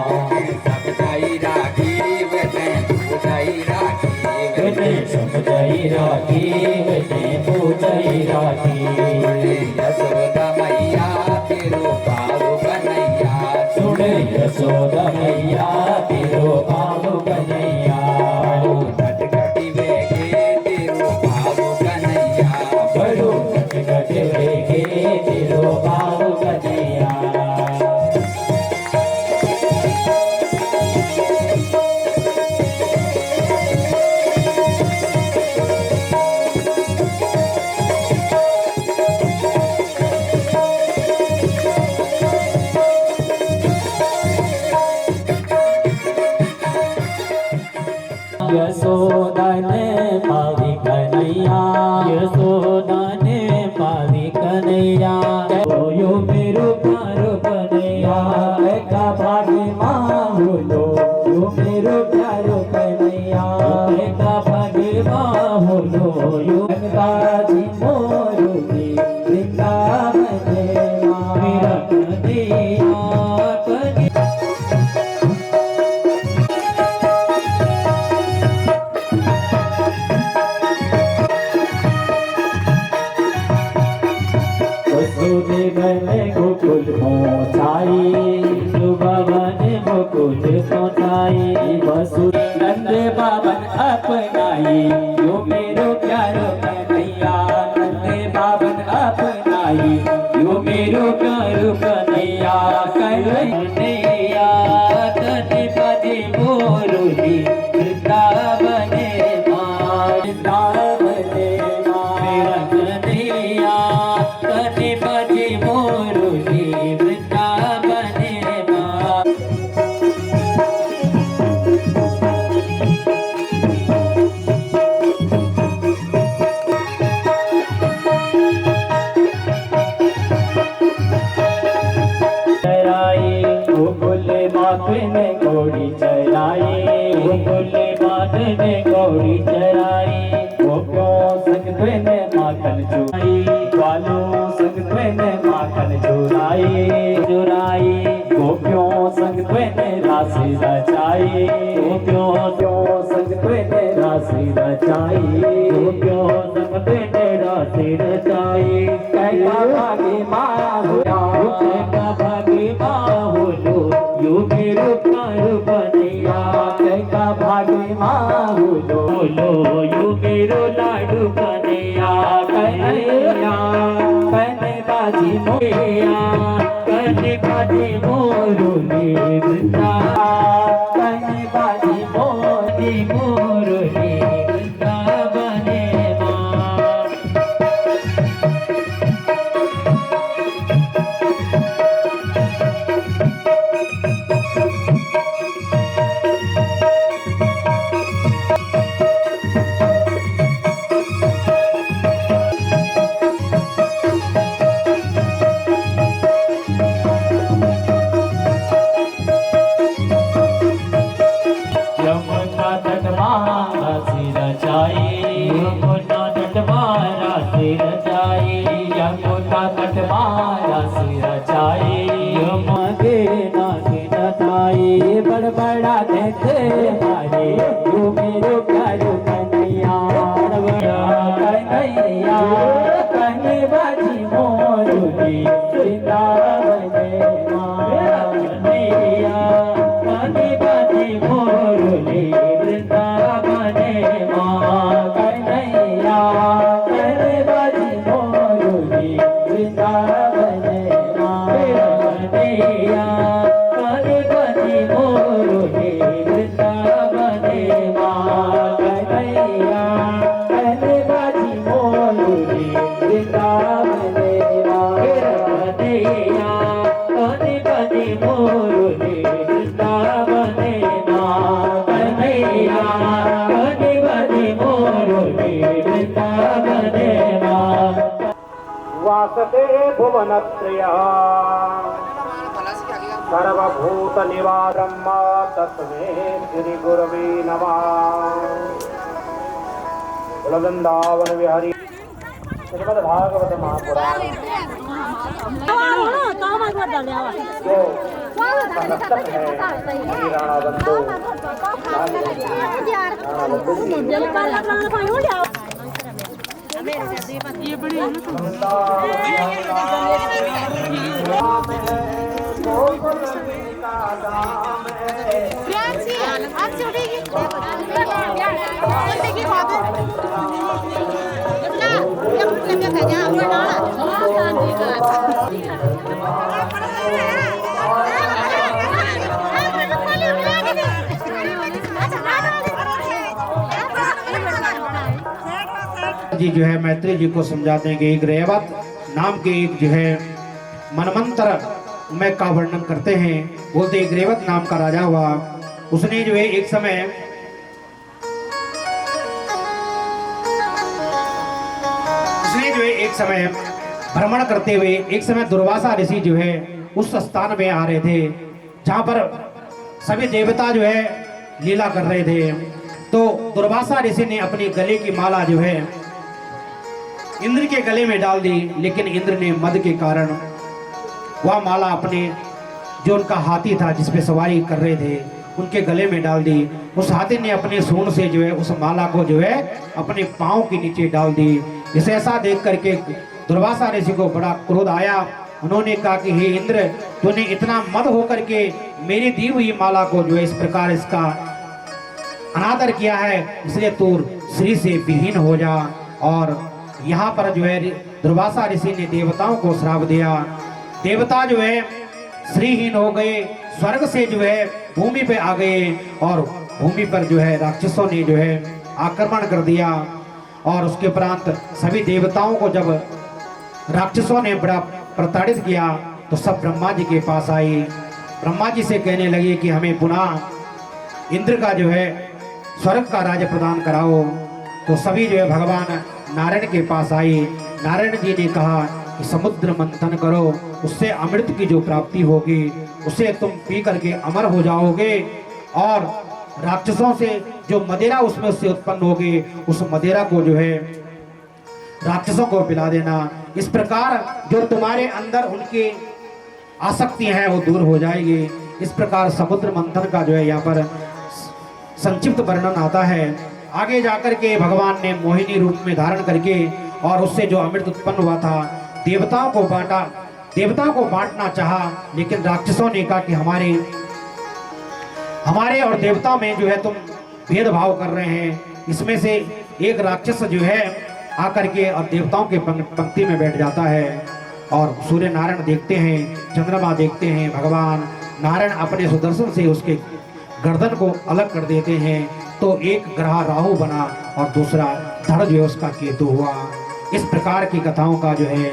समझाई राखी वेते समझाई राखी समझाई राखी पूजाई राखी यशोदा मैया तेरो बाबू कन्हैया सुने यशोदा मैया तेरो बाबू कन्हैया नटखटी वेगे तेरो बाबू कन्हैया बड़ो नटखट वेगे तेरो बाबू कन्हैया यशोदा ने पावी कन्हैया यशोदा ने पावी कन्हैया यो मेरो प्यारो कन्हैया का भागी माँ बोलो यो मेरो प्यारो कन्हैया का भागी माँ बोलो यो गंगाजी मोरुनी वृंदावन मेरा कन्हैया वसुदेवन गोकुल पहुँचाई सुभवन मुकुल पहुँचाई वसुनंद बाबन अपनाई यो मेरो प्यारो कन्हैया नंदे बाबन अपनाई यो मेरो प्यारो कन्हैया कन्हैया तनि पदि मोरुली वृंदावने माँ वृंदावने माँ मेरा कन्हैया तनि पदि मोरुली वृंदावने माँ चराई गोकुल मात ने घोड़ी चराई गोकुल मात ने घोड़ी चराई गोपियों संग ने माखन चुराई ग्वालों संग ने माखन चुराई गोपियों संग ने राशि रचाई गोपियों संग ने राशि रचाई गोपियों संग ने राशि रचाई कैसा भागी माया होया कैसा भागी माँ बोलो यो मेरो प्यारो कन्हैया कैसा भागी माँ बोलो यो मेरो लाडू कन्हैया कन्हैया कन्हैया बाजी मोया कन्हैया बाजी मोरुली वृंदा कन्हैया बाजी मोरुली वृंदावने माँ यमुना तट मारा सिर जाई यमुना तट मारा सिर जाई यमुना तट मारा सिर जाई यमगे नागे नताई बड़बड़ा देते मारे यो मेरो प्यारो कन्हैया बड़बड़ा कन्हैया कने बाजी मोरुली वृंदावन माँ कन्हैया कने बाजी मोरुली वृंदावन माँ कन्हैया कने बाजी मोरुली वृंदावन माँ कन्हैया कने बाजी मोरुली वृंदावन माँ कन्हैया कने बाजी मोरुली वृंदावन माँ कन्हैया कने बाजी मोरुली वृंदावन माँ कन्हैया कने बाजी मोरुली वृंदावन माँ वासते भुवनत्रया सर्वभूत निवारं तस्मै श्री गुरवे नमः। वृंदावन विहारी श्रीमद्भागवत महापुराण जो संरक्षक है श्री राणा बंधु जी जो है मैत्री जी को समझाते हैं कि एक रेवत नाम के एक जो है मनमंत्र में का वर्णन करते हैं। बोलते एक रेवत नाम का राजा हुआ, उसने जो है एक समय भ्रमण करते हुए एक समय दुर्वासा ऋषि जो है उस स्थान में आ रहे थे जहां पर सभी देवता जो है लीला कर रहे थे। तो दुर्वासा ऋषि ने अपनी गले की माला जो है इंद्र के गले में डाल दी, लेकिन इंद्र ने मद के कारण वह माला अपने जो उनका हाथी था जिस पे सवारी कर रहे थे उनके गले में डाल दी। उस हाथी ने अपने सूंड से जो है उस माला को जो है अपने पांव के नीचे डाल दी। इसे ऐसा देख करके दुर्वासा ऋषि को बड़ा क्रोध आया। उन्होंने कहा कि हे इंद्र, तूने इतना मद होकर के मेरी दी हुई माला को जो है इस प्रकार इसका अनादर किया है, इसलिए तू श्री से विहीन हो जा। और यहाँ पर जो है दुर्वासा ऋषि ने देवताओं को श्राप दिया। देवता जो है श्रीहीन हो गए, स्वर्ग से जो है भूमि पे आ गए और भूमि पर जो है राक्षसों ने जो है आक्रमण कर दिया। और उसके उपरांत सभी देवताओं को जब राक्षसों ने बड़ा प्रताड़ित किया तो सब ब्रह्मा जी के पास आई। ब्रह्मा जी से कहने लगे कि हमें पुनः इंद्र का जो है स्वर्ग का राज्य प्रदान कराओ। तो सभी जो है भगवान नारायण के पास आई। नारायण जी ने कहा कि समुद्र मंथन करो, उससे अमृत की जो प्राप्ति होगी उसे तुम पी करके अमर हो जाओगे और राक्षसों से जो मदिरा उसमें उससे उत्पन्न होगी उस मदिरा को जो है राक्षसों को पिला देना। इस प्रकार जो तुम्हारे अंदर उनकी आसक्तियां हैं वो दूर हो जाएगी। इस प्रकार समुद्र मंथन का जो है यहाँ पर संक्षिप्त वर्णन आता है। आगे जाकर के भगवान ने मोहिनी रूप में धारण करके और उससे जो अमृत उत्पन्न हुआ था देवताओं को बांटा। देवताओं को बांटना चाहा, लेकिन राक्षसों ने कहा कि हमारे और देवताओं में जो है तुम भेदभाव कर रहे हैं। इसमें से एक राक्षस जो है आकर के और देवताओं के पंक्ति में बैठ जाता है और सूर्य नारायण देखते हैं, चंद्रमा देखते हैं। भगवान नारायण अपने सुदर्शन से उसके गर्दन को अलग कर देते हैं। तो एक ग्रह राहु बना और दूसरा धड़ जो है उसका केतु हुआ। इस प्रकार की कथाओं का जो है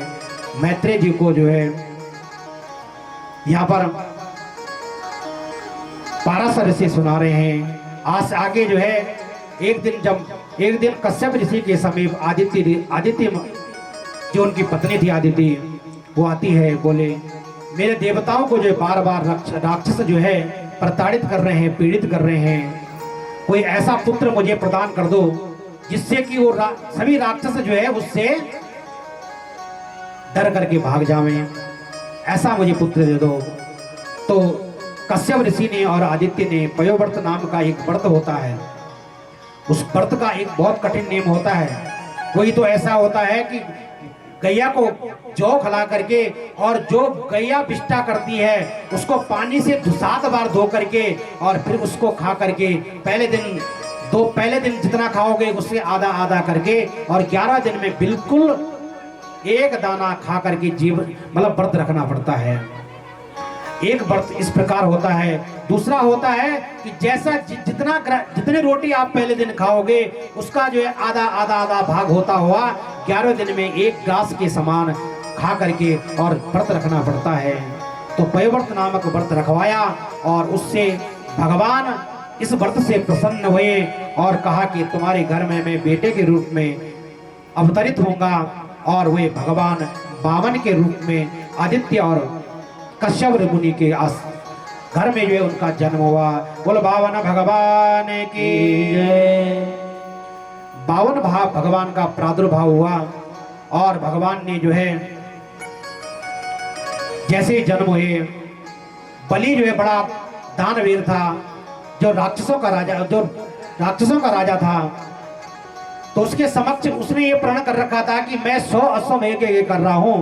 मैत्रेय जी को जो है यहाँ पर पाराशर ऋषि सुना रहे हैं। आज आगे जो है एक दिन कश्यप ऋषि के समीप आदित्य जो उनकी पत्नी थी आदित्य, वो आती है, बोले मेरे देवताओं को जो बार बार राक्षस जो है प्रताड़ित कर रहे हैं, पीड़ित कर रहे हैं, कोई ऐसा पुत्र मुझे प्रदान कर दो जिससे कि वो सभी राक्षस जो है उससे डर करके भाग जावें, ऐसा मुझे पुत्र दे दो। तो कश्यप ऋषि ने और आदित्य ने पयोव्रत नाम का एक व्रत होता है, उस व्रत का एक बहुत कठिन नियम होता है कोई तो ऐसा होता है कि गैया को जौ खिला करके और जो गैया बिष्टा करती है उसको पानी से 7 बार धो करके और फिर उसको खा करके पहले दिन जितना खाओगे उससे आधा आधा करके और 11 दिन में बिल्कुल एक दाना खा करके जीवन मतलब व्रत रखना पड़ता है। एक व्रत इस प्रकार होता है। दूसरा होता है कि जैसा जितने रोटी आप पहले दिन खाओगे उसका जो है आधा आधा आधा भाग होता हुआ 11वें दिन में एक ग्लास के समान खा करके और व्रत रखना पड़ता है। तो पयव्रत नामक व्रत रखवाया और उससे भगवान इस व्रत से प्रसन्न हुए और कहा कि तुम्हारे घर में मैं बेटे के रूप में अवतरित होऊंगा। और वे भगवान बामन के रूप में आदित्य और कश्यप मुनि के घर में जो है उनका जन्म हुआ। बोल बावन भगवान की जय। 52 भाव भगवान का प्रादुर्भाव हुआ और भगवान ने जो है जैसे ही जन्म हुए, बलि जो है बड़ा दानवीर था, जो राक्षसों का राजा था, तो उसके समक्ष उसने ये प्रण कर रखा था कि मैं 100 अश्वमेध यज्ञ कर रहा हूं,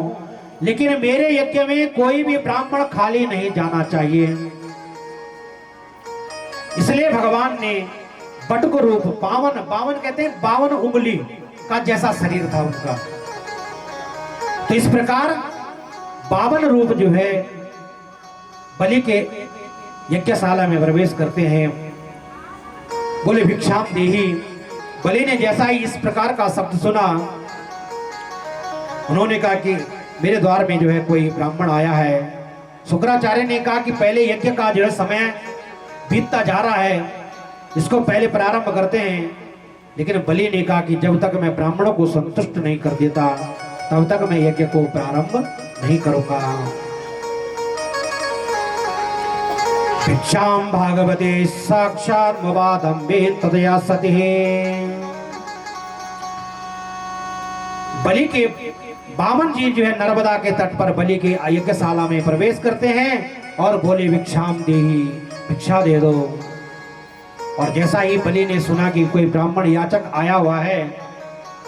लेकिन मेरे यज्ञ में कोई भी ब्राह्मण खाली नहीं जाना चाहिए। इसलिए भगवान ने बटुक रूप 52 कहते हैं 52 उंगली का जैसा शरीर था उनका। तो इस प्रकार 52 रूप जो है बलि के यज्ञशाला में प्रवेश करते हैं। बोले भिक्षाम देही। बलि ने जैसा ही इस प्रकार का शब्द सुना, उन्होंने कहा कि मेरे द्वार में जो है कोई ब्राह्मण आया है। शुक्राचार्य ने कहा कि पहले यज्ञ का जो है समय बीतता जा रहा है, इसको पहले प्रारंभ करते हैं। लेकिन बलि ने कहा कि जब तक मैं ब्राह्मणों को संतुष्ट नहीं कर देता तब तक मैं यज्ञ को प्रारंभ नहीं करूंगा। भिक्षाम भागवते साक्षात् मुवादम्बे तदया सति। बलि के बामन जी जो है नर्मदा के तट पर बलि के यज्ञशाला में प्रवेश करते हैं और बोले भिक्षाम देही, भिक्षा दे दो। और जैसा ही बलि ने सुना कि कोई ब्राह्मण याचक आया हुआ है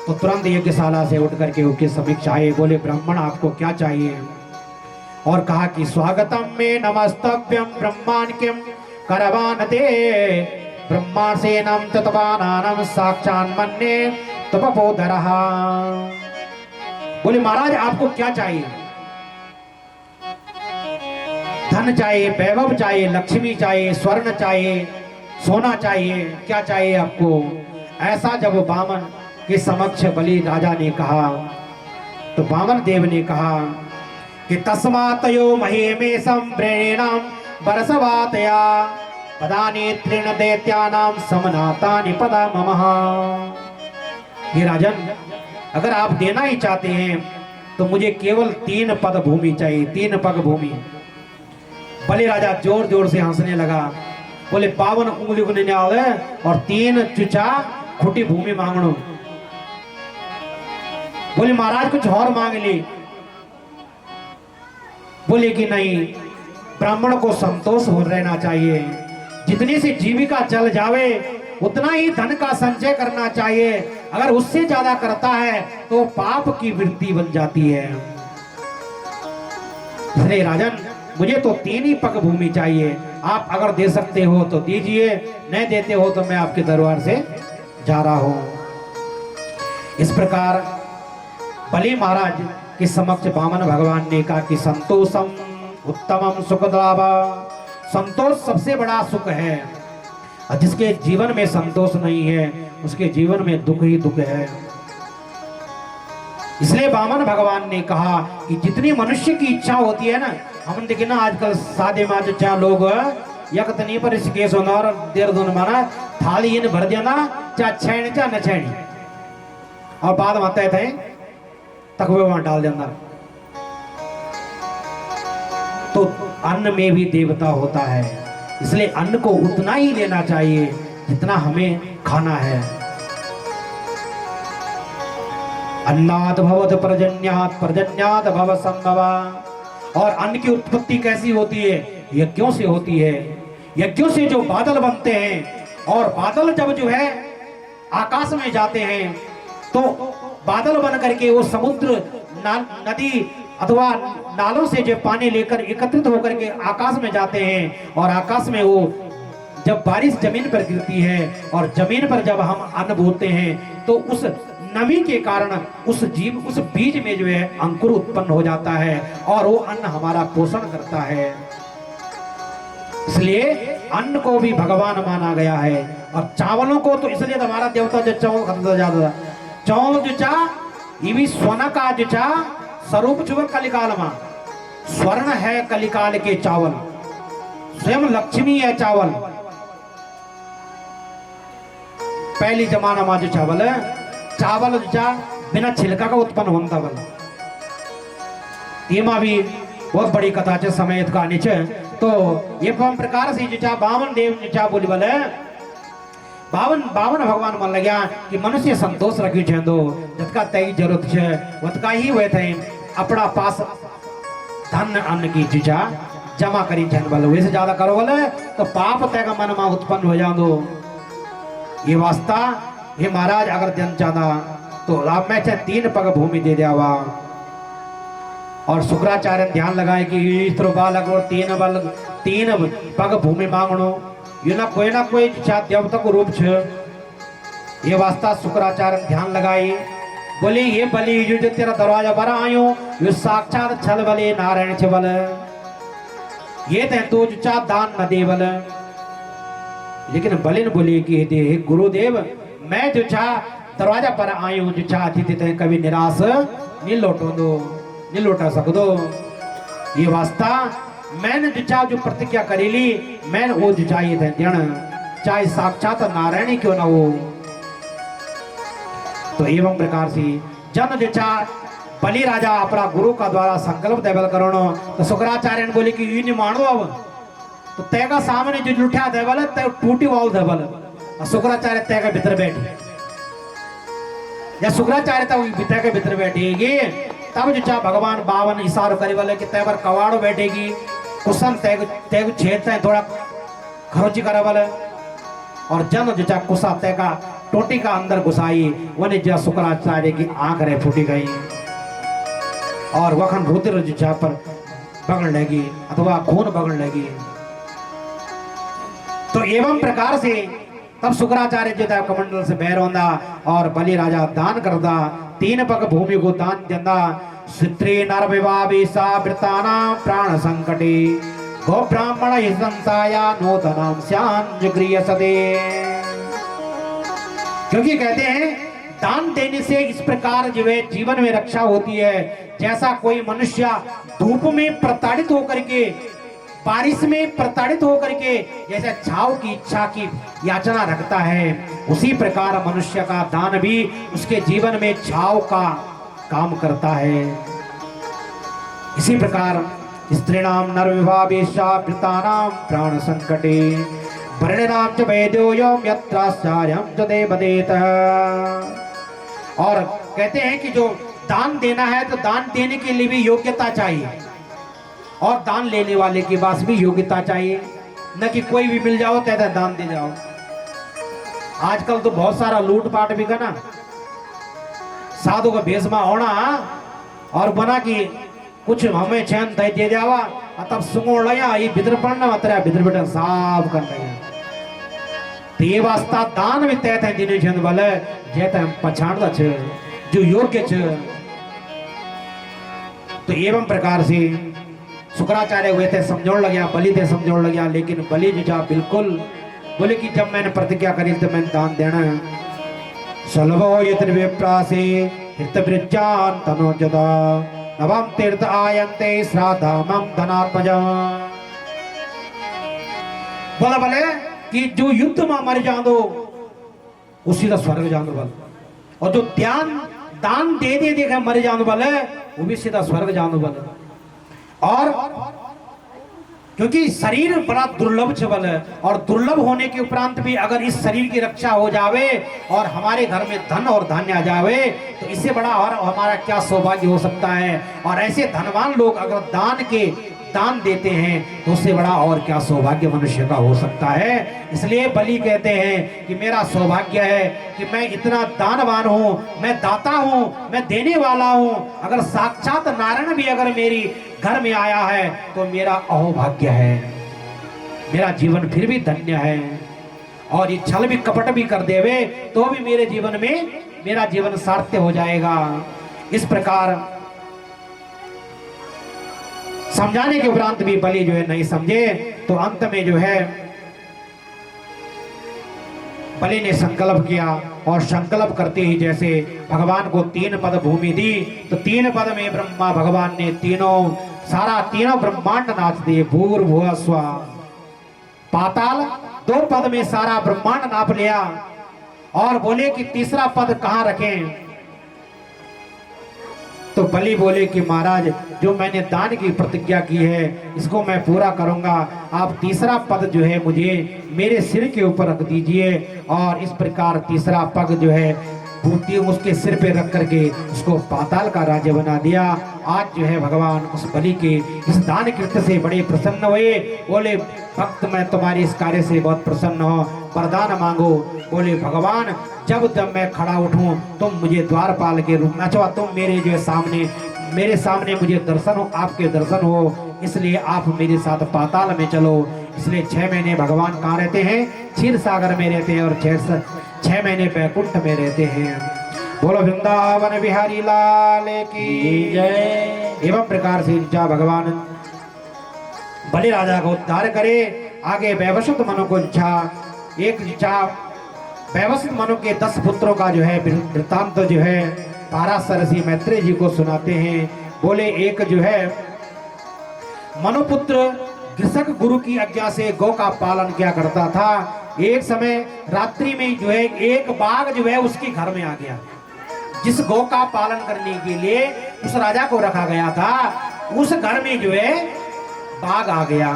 तो तुरंत यज्ञशाला से उठ करके उसके समीक्ष आए। बोले ब्राह्मण आपको क्या चाहिए? और कहा कि स्वागतम में नमस्तव्यम ब्रह्माण किम करवानते ब्रह्माण से नम तत्वानानम साक्षान् मन्ये तपोधरः। बोले महाराज आपको क्या चाहिए? धन चाहिए, वैभव चाहिए, लक्ष्मी चाहिए, स्वर्ण चाहिए, सोना चाहिए, क्या चाहिए आपको? ऐसा जब वामन के समक्ष बलि राजा ने कहा तो वामन देव ने कहा कि तस्मातयो महीमेशं प्रेणाम बरसवातया पदानि तृण दैत्यानां समनातानि पदा ममः। ये राजन, अगर आप देना ही चाहते हैं तो मुझे केवल 3 पद भूमि चाहिए, 3 पग भूमि। बलि राजा जोर जोर से हंसने लगा। बोले 52 उंगली को निन्याल और 3 चुचा खुटी भूमि मांगणो। बोले महाराज कुछ और मांग ली। बोले कि नहीं, ब्राह्मण को संतोष हो रहना चाहिए, जितने से जीविका चल जावे उतना ही धन का संचय करना चाहिए। अगर उससे ज्यादा करता है तो पाप की वृत्ति बन जाती है। इसलिए राजन मुझे तो 3 ही पग भूमि चाहिए, आप अगर दे सकते हो तो दीजिए, नहीं देते हो तो मैं आपके दरबार से जा रहा हूं। इस प्रकार बलि महाराज के समक्ष वामन भगवान ने कहा कि संतोषम उत्तमम सुखदावा। संतोष सबसे बड़ा सुख है, और जिसके जीवन में संतोष नहीं है उसके जीवन में दुख ही दुख है। इसलिए वामन भगवान ने कहा कि जितनी मनुष्य की इच्छा होती है ना, हम देखे ना आजकल शादी में जो चाहे लोग यकतनी पर ऋषिकेश होना और देहरादून माना थाली इन भर देना, चाहे छैनी चाहे न छैनी, और बाद में आते थे तकवे वहां डाल देना। तो अन्न में भी देवता होता है, इसलिए अन्न को उतना ही लेना चाहिए जितना हमें खाना है। अन्नात् भवत पर्जन्यात् पर्जन्यात् भव संभवा। और अन्न की उत्पत्ति कैसी होती है? यज्ञों से होती है। यज्ञों से जो बादल बनते हैं, और बादल जब जो है आकाश में जाते हैं तो बादल बन करके वो समुद्र नदी अथवा नालों से जो पानी लेकर एकत्रित होकर के आकाश में जाते हैं, और आकाश में वो जब बारिश जमीन पर गिरती है और जमीन पर जब हम अन्न बोते हैं तो उस नमी के कारण उस बीज में जो है अंकुर उत्पन्न हो जाता है और वो अन्न हमारा पोषण करता है। इसलिए अन्न को भी भगवान माना गया है। और चावलों को तो इसलिए तो हमारा देवता जो चावल खाता जाता था, चावल जो चा ये भी स्वर्ण का जो चा स्वरूप चुवर कलिकाल में स्वर्ण है, कलिकाल के चावल स्वयं लक्ष्मी है चावल। पहली जमाना में जो चावल है, चावल जो बिना छिलका का उत्पन्न होता बल ये भी बहुत बड़ी कथा च समय का नीचे। तो ये प्रकार से जो बावन देव जो बोली बोले बावन भगवान मन लग्या कि मनुष्य संतोष रखी छे दो जतका तय जरूरत है वतका ही वे थे अपना पास धन अन्न की चीजा जमा करी छन बोले, वैसे ज्यादा करो बोले तो पाप तय का मन में उत्पन्न हो जा दो। ये वास्ता हे महाराज अगर दिन चाहता तो आप मैं चाहे 3 पग भूमि दे दिया। और शुक्राचार्य ध्यान लगाए कि इस बालक और 3 पग भूमि मांगनो ये ना कोई देवता को रूप छे। ये वास्ता शुक्राचार्य ध्यान लगाई बोले ये बलि जो तेरा दरवाजा पर आयो ये साक्षात छल बले नारायण छे बल ये ते तो चा दान न दे बल। लेकिन बलिन बोले कि दे गुरुदेव मैं जो चा दरवाजा पर आयो जो चा अतिथि ते कभी निराश नहीं लौटा सकदो। ये वास्ता मैंने जो चा जो प्रतिज्ञा करेली मैं वो जो चाहिए थे देना चाहे साक्षात नारायण क्यों ना हो। तो एवं प्रकार से जन जो चा बलि राजा अपना गुरु का द्वारा संकल्प देवल करो तो शुक्राचार्य ने बोले कि ये नहीं मानो अब तो तय का सामने जो लुठा देवल तय टूटी वाल देवल शुक्राचार्य तय के भीतर बैठे या शुक्राचार्य तय के भीतर बैठेगी तब जो चाह भगवान बावन इशारो करे वाले कि तय पर कवाड़ो बैठेगी कुशन तय छेद तय थोड़ा खरोची करे वाले और जन जो चाह कुशा तय का टोटी का अंदर घुसाई वने जो शुक्राचार्य की आंख रे फूटी गई और वखन रुद्र जो चाह पर बगड़ लगी अथवा खून बगड़ लगी। तो एवं प्रकार से तब शुक्राचार्य जो था कमंडल से बैर होंदा और बलि राजा दान करदा 3 पग भूमि को दान देंदा। स्त्री नर विवाहेशा वृताना प्राण संकटे गो ब्राह्मण हिंसाया नोदनम स्यान सदे। क्योंकि कहते हैं दान देने से इस प्रकार जो है जीवन में रक्षा होती है। जैसा कोई मनुष्य धूप में प्रताड़ित होकर के बारिश में प्रताड़ित होकर के जैसे छाव की इच्छा की याचना रखता है उसी प्रकार मनुष्य का दान भी उसके जीवन में छाव का काम करता है। इसी प्रकार स्त्रीणाम नर विवाहेशा वृतानाम प्राण संकटे वर्णनाम च वैद्योयम यत्राचार्यम च देवदेतः। और कहते हैं कि जो दान देना है तो दान देने के लिए भी योग्यता चाहिए और दान लेने वाले के पास भी योग्यता चाहिए, न कि कोई भी मिल जाओ कहता है दान दे जाओ। आजकल तो बहुत सारा लूटपाट भी करना साधु का भेष में होना और बना कि कुछ हमें चैन दे जावा तब सुंगोड़ लिया ये भीतर पड़ना मतलब भीतर बेटा साफ कर रहे हैं। तो ये वास्ता दान में तय थे जिन्हें चंद वाले जैसे हम पछाड़ता छे जो योग्य छे। तो एवं प्रकार से शुक्राचार्य हुए थे समझौड़ लग गया बलि थे समझौड़ लग गया। लेकिन बलि जो जा बिल्कुल बोले कि जब मैंने प्रतिज्ञा करी तो मैंने दान देना है। सलभो यत्र विप्रासे हितवृज्जान तनोजदा नवम तीर्थ आयन्ते श्राद्धमं धनात्मजम्। बोला बोले कि जो युद्ध में मर जा दो उसी का स्वर्ग जान दो बोले और जो दान दे देगा मर जान बोले वो भी सीधा स्वर्ग जान दो बोले। और क्योंकि शरीर बड़ा दुर्लभ छबल है और दुर्लभ होने के उपरांत भी अगर इस शरीर की रक्षा हो जावे और हमारे घर में धन और धान्य आ जावे तो इससे बड़ा और हमारा क्या सौभाग्य हो सकता है। और ऐसे धनवान लोग अगर दान के दान देते हैं तो उससे बड़ा और क्या सौभाग्य मनुष्य का हो सकता है। इसलिए बलि कहते हैं कि मेरा सौभाग्य है कि मैं इतना दानवान हूँ, मैं दाता हूँ, मैं देने वाला हूँ। अगर साक्षात नारायण भी अगर मेरी घर में आया है तो मेरा अहोभाग्य है, मेरा जीवन फिर भी धन्य है। और ये छल भी कपट भी कर देवे तो भी मेरे जीवन में मेरा जीवन सार्थक हो जाएगा। इस प्रकार समझाने के उपरांत भी बलि जो है नहीं समझे, तो अंत में जो है बलि ने संकल्प किया और संकल्प करते ही जैसे भगवान को 3 पद भूमि दी, तो 3 पद में ब्रह्मा भगवान ने तीनों ब्रह्मांड नाच दिए। भूर्भुवः स्वः। पाताल 2 पद में सारा ब्रह्मांड नाप लिया और बोले कि तीसरा पद कहां रखें। तो बलि बोले कि महाराज जो मैंने दान की प्रतिज्ञा की है इसको मैं पूरा करूंगा, आप तीसरा पद जो है मुझे मेरे सिर के ऊपर रख दीजिए। और इस प्रकार तीसरा पद जो है मूर्ति उसके सिर पे रख करके उसको पाताल का राज्य बना दिया। आज जो है भगवान उस बलि के इस दान कृत्य से बड़े प्रसन्न हुए। बोले भक्त मैं तुम्हारे इस कार्य से बहुत प्रसन्न हूँ, वरदान मांगो। बोले भगवान जब मैं खड़ा उठूं तुम मुझे द्वारपाल के रूप में अथवा तुम मेरे जो मेरे सामने मुझे दर्शन हो, आपके दर्शन हो, इसलिए आप मेरे साथ पाताल में चलो। इसलिए 6 महीने भगवान कहाँ रहते हैं? क्षीर सागर में रहते हैं और 6 महीने बैकुंठ में रहते हैं। बोलो वृंदावन बिहारी लाल की जय। एवं प्रकार से जा भगवान बलि राजा को उद्धार करे। आगे वैवस्वत मनु को वैवस्वत मनु के 10 पुत्रों का जो है वृत्तांत तो जो है पाराशर ऋषि मैत्रेय जी को सुनाते हैं। बोले एक जो है मनुपुत्र कृषक गुरु की आज्ञा से गौ का पालन किया करता था। एक समय रात्रि में जो है एक बाघ जो है उसके घर में आ गया। जिस गौ का पालन करने के लिए उस राजा को रखा गया था उस घर में जो है बाघ आ गया।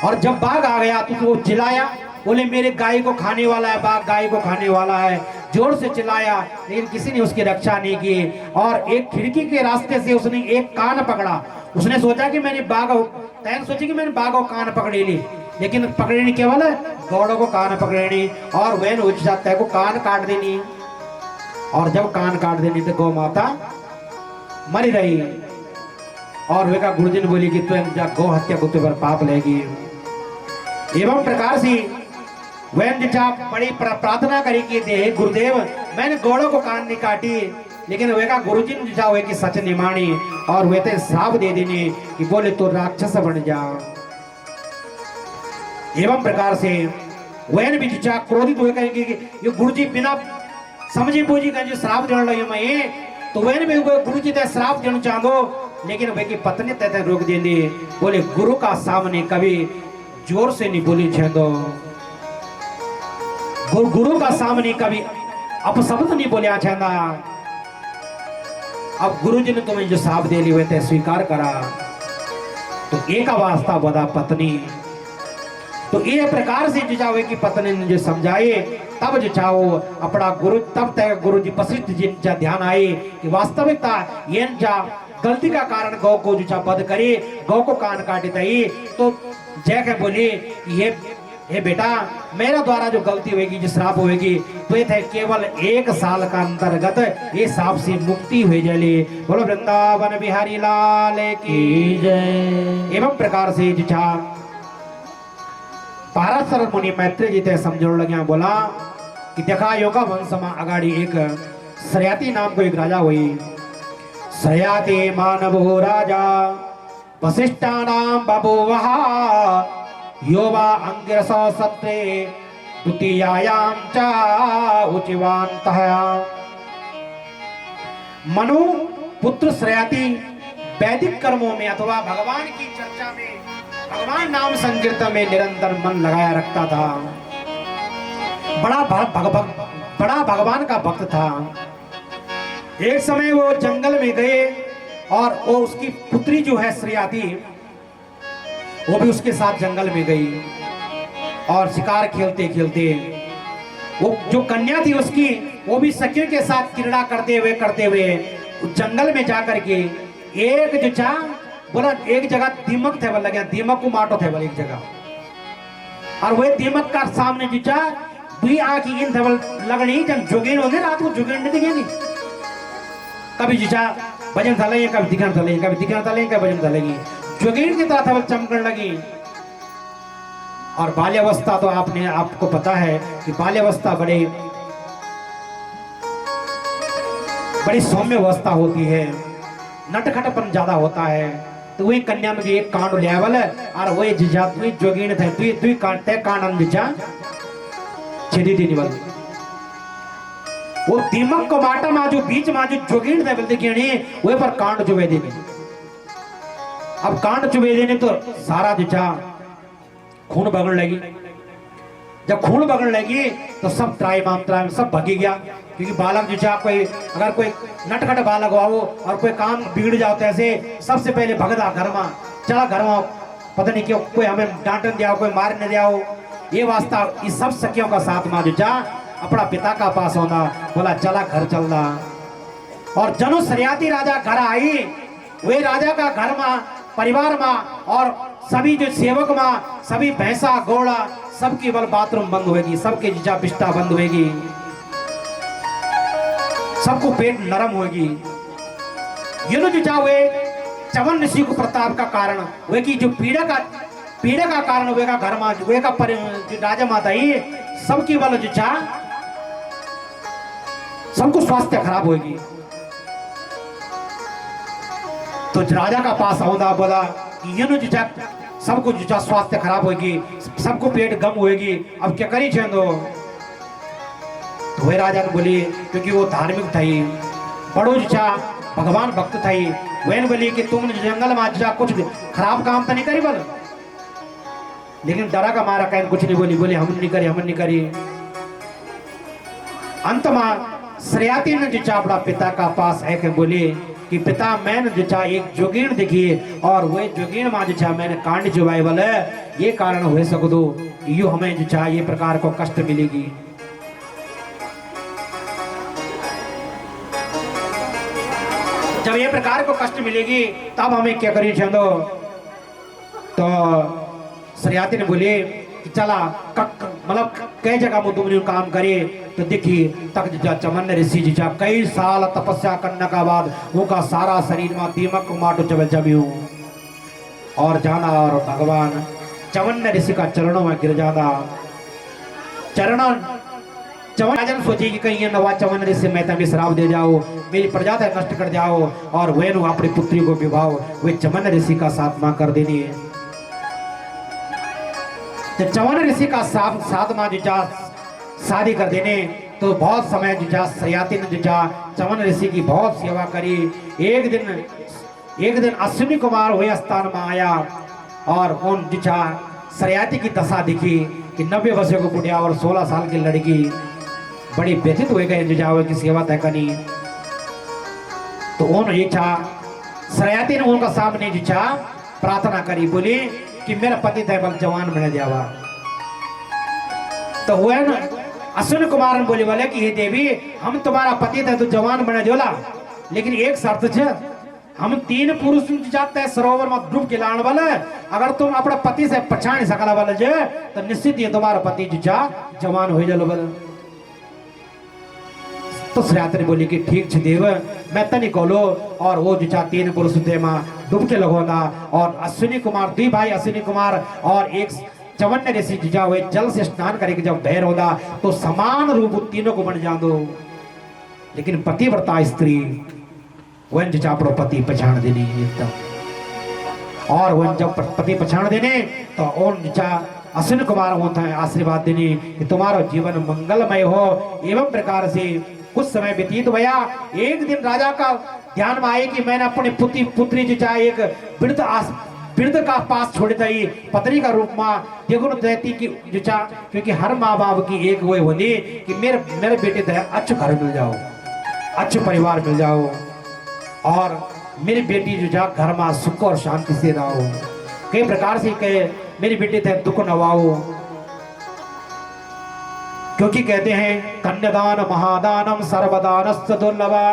और जब बाघ आ गया तो वो चिल्लाया, बोले मेरे गाय को खाने वाला है, बाघ गाय को खाने वाला है। जोर से चिल्लाया लेकिन किसी ने उसकी रक्षा नहीं की। और एक खिड़की के रास्ते से उसने एक कान पकड़ा। उसने सोचा कि मैंने बाघ को कान पकड़े ली, लेकिन पकड़नी केवल गौड़ों को कान पकड़नी और वह उठ जाता है को कान काट देनी। और जब कान काट देनी तो गौ माता मरी रही। और वे का गुरुजन बोली कि तू गौ हत्या को तुम पर पाप लेगी। एवं प्रकार से वह बड़ी प्रार्थना करी कि दे गुरुदेव मैंने गौड़ों को कान नहीं काटी, लेकिन वे का गुरुजन हुए कि सच निमाणी और वे ते श्राप दे देने कि बोले तो राक्षस बन जा। एवं प्रकार से वह भी क्रोधित हुए कहेंगे कि ये गुरुजी बिना समझी बूझी का जो श्राप देने लगे मैं, तो वह भी गुरुजी ते श्राप देना चाहो, लेकिन वे की पत्नी तय रोक देंगे। बोले गुरु का सामने कभी जोर से नहीं बोली छेदो, गुरु का सामने कभी अपशब्द नहीं बोलिया छेदा। अब गुरु जी ने तुम्हें जो साप दे ली वे स्वीकार करा। तो एक वास्ता बदा पत्नी, तो ये प्रकार से जो चाहो की पत्नी ने जो समझाए तब जो चाहो अपना गुरु तब तक गुरु जी वशिष्ठ जी जा ध्यान आए कि वास्तविकता ये जा गलती का कारण गौ को जो चा बद करे, गौ को कान काटे तई। तो जय के बोली ये बेटा मेरा द्वारा जो गलती होगी जो श्राप होगी तो ये थे केवल 1 साल का अंतर्गत ये साप से मुक्ति हुई जली। बोलो वृंदावन बिहारी लाल की जय। एवं प्रकार से जो था पाराशर मुनि मैत्रेय जी ते समझने लगे। बोला कि देखा योगा वंश में अगाड़ी एक श्रयाति नाम को एक राजा हुई। श्रयाति मानवो राजा वशिष्ठानां बभूवः योवा अंगिरसो सत्रे द्वितीयायां च उचिवान्तः। मनु पुत्र श्रयाति वैदिक कर्मों में अथवा भगवान की चर्चा में भगवान नाम संकीर्तन में निरंतर मन लगाया रखता था। बड़ा भगवान का भक्त था। एक समय वो जंगल में गए और वो उसकी पुत्री जो है श्रयाति वो भी उसके साथ जंगल में गई और शिकार खेलते खेलते वो जो कन्या थी उसकी वो भी सखियों के साथ क्रीड़ा करते हुए जंगल में जाकर के एक जो बोला एक जगह दीमक थे बोल लगे दीमक को माटो थे बोल एक जगह और वही दीमक का सामने जीचा दुई आंखी इन थे बोल लगनी जब जोगीन होने रात को जोगीन नहीं दिखे नहीं कभी जीचा भजन चलेंगे कभी दिखन चलेंगे कभी दिखन चलेंगे कभी भजन चलेंगी जोगीन की तरह था बोल चमकने लगी और बाल्यावस्था तो आपको पता है कि बाल्यावस्था बड़ी सौम्य अवस्था होती है नटखटपन ज्यादा होता है तो वही कन्या में भी एक कांड लेवल और वही जिजा तुई जोगीन थे तुई कांड ते कांड जिजा छेदी दी निवल वो दीमक को माटा में जो बीच में जो जोगीन थे बोलते कि वही पर कांड चुबे देने अब कांड चुबे देने तो सारा जिजा खून बगड़ लगी जब खून बगड़ लगी तो सब त्राई सब भगी गया क्योंकि बालक जो चाह कोई अगर कोई नटखट बालक हो और कोई काम बिगड़ जाओ तो ऐसे सबसे पहले भगदा घर में चला घर में पता नहीं क्यों कोई हमें डांटन दिया कोई मारने दिया हो ये वास्ता इस सब सखियों का साथ में जो जा अपना पिता का पास होना बोला चला घर चलना और जनो सरियाती राजा घर आई वे राजा का घर में परिवार में और सभी जो सेवक में सभी भैंसा घोड़ा सबकी बल बाथरूम बंद होगी सबके जीजा पिष्टा बंद होगी सबको पेट नरम होगी ये जो जीजा हुए चवन ऋषि को प्रताप का कारण वे की जो पीड़ा का कारण हुए का घर में वे का राजा माता ही सबकी बल जीजा सबको स्वास्थ्य खराब होगी तो राजा का पास आऊंगा बोला ये नो जीजा सबको जीजा स्वास्थ्य खराब होगी सबको पेट गम होगी अब क्या करी छेंदो तो वे राजा ने बोली क्योंकि वो धार्मिक थी बड़ो जीजा भगवान भक्त थी वे बोली कि तुम जंगल में जीजा कुछ खराब काम तो नहीं करी बोल लेकिन डरा का मारा कहीं कुछ नहीं बोली हम नहीं करी अंत में श्रेयाती ने जीजा अपना पिता का पास है के बोली कि पिता मैंने जिचा एक जोगीन दिखी और वे जोगीन मां जिचा मैंने कांड चुबाई वाले ये कारण हो सकदो यू हमें जिचा ये प्रकार को कष्ट मिलेगी जब ये प्रकार को कष्ट मिलेगी तब हमें क्या करी छो तो श्रेयाती ने बोले कि चला मतलब कई जगह में तुमने काम करे तो देखी तक जा चमन ऋषि जी कई साल तपस्या करने का बाद उनका सारा शरीर में दीमक माटो जमी और जाना और भगवान चमन ऋषि का चरणों में गिर जाना चमन सोची कि कहीं ये नवा चमन ऋषि मैं तभी श्राप दे जाओ मेरी प्रजा तक नष्ट कर जाओ और वे अपनी पुत्री को विवाह वे चमन ऋषि का साथ मां कर देनी है चमन ऋषि का साथ मां जिजा शादी कर देने तो बहुत समय जिजा श्रेयाती ने जिजा चमन ऋषि की बहुत सेवा करी एक दिन अश्विनी कुमार हुए स्थान में आया और उन जिजा श्रेयाती की दशा दिखी कि 90 वर्षों को बुढ़िया और 16 साल की लड़की बड़ी व्यथित हुए गए जिजा की सेवा तय करी तो उन जिजा श्रेयाती ने उनका सामने जिजा प्रार्थना करी बोली कि मेरा पति थे बल जवान बने जावा तो हुए ना अश्विनी कुमार ने बोले वाले कि हे देवी हम तुम्हारा पति थे तो जवान बने जोला लेकिन एक शर्त छे हम 3 पुरुष जाते हैं सरोवर में डूब के लाने वाले अगर तुम अपना पति से पहचान सकला वाले जे तो निश्चित ही तुम्हारा पति जिजा जवान हो जालो वाले तो श्रेयाती बोली कि ठीक छे देव मैं तनी कोलो और वो जिजा 3 पुरुष थे मां डूब के लगोना और अश्विनी कुमार 2 भाई अश्विनी कुमार और एक चमन ऋषि जिजा हुए जल से स्नान करके जब भैर होगा तो समान रूप तीनों को बन जा दो लेकिन पतिव्रता स्त्री वन जिजा अपनो पति पहचान देनी एकदम और वन जब पति पहचान देने तो और जिजा अश्विनी कुमार होता है आशीर्वाद देने कि तुम्हारा जीवन मंगलमय हो एवं प्रकार से कुछ समय व्यतीत हुआ एक दिन राजा का ध्यान में आए कि मैंने अपनी पुत्री जिजा एक वृद्ध का पास छोड़ दी पत्नी का रूप में देखो देती कि जिचा क्योंकि हर माँ बाप की एक वो होनी कि मेरे बेटे थे अच्छे घर मिल जाओ अच्छे परिवार मिल जाओ और मेरी बेटी जो जा घर में सुख और शांति से रहो कई प्रकार से कहे मेरी बेटी थे दुख नवाओ क्योंकि कहते हैं कन्यादान महादानम सर्वदानस्य दुर्लभा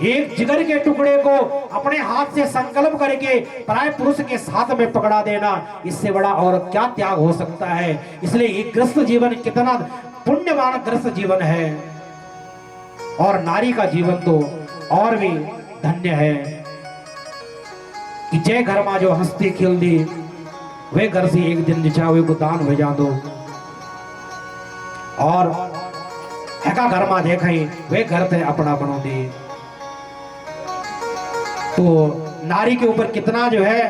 एक जिगर के टुकड़े को अपने हाथ से संकल्प करके पराय पुरुष के साथ में पकड़ा देना, इससे बड़ा और क्या त्याग हो सकता है। इसलिए ये ग्रस्त जीवन कितना पुण्यवान ग्रस्त जीवन है, और नारी का जीवन तो और भी धन्य है कि जय घर में जो हंसती खिलती वे घर से एक दिन निचावे को दान भेजा दो, और हैका घर में देखें वे घर थे अपना बनो दी। तो नारी के ऊपर कितना जो है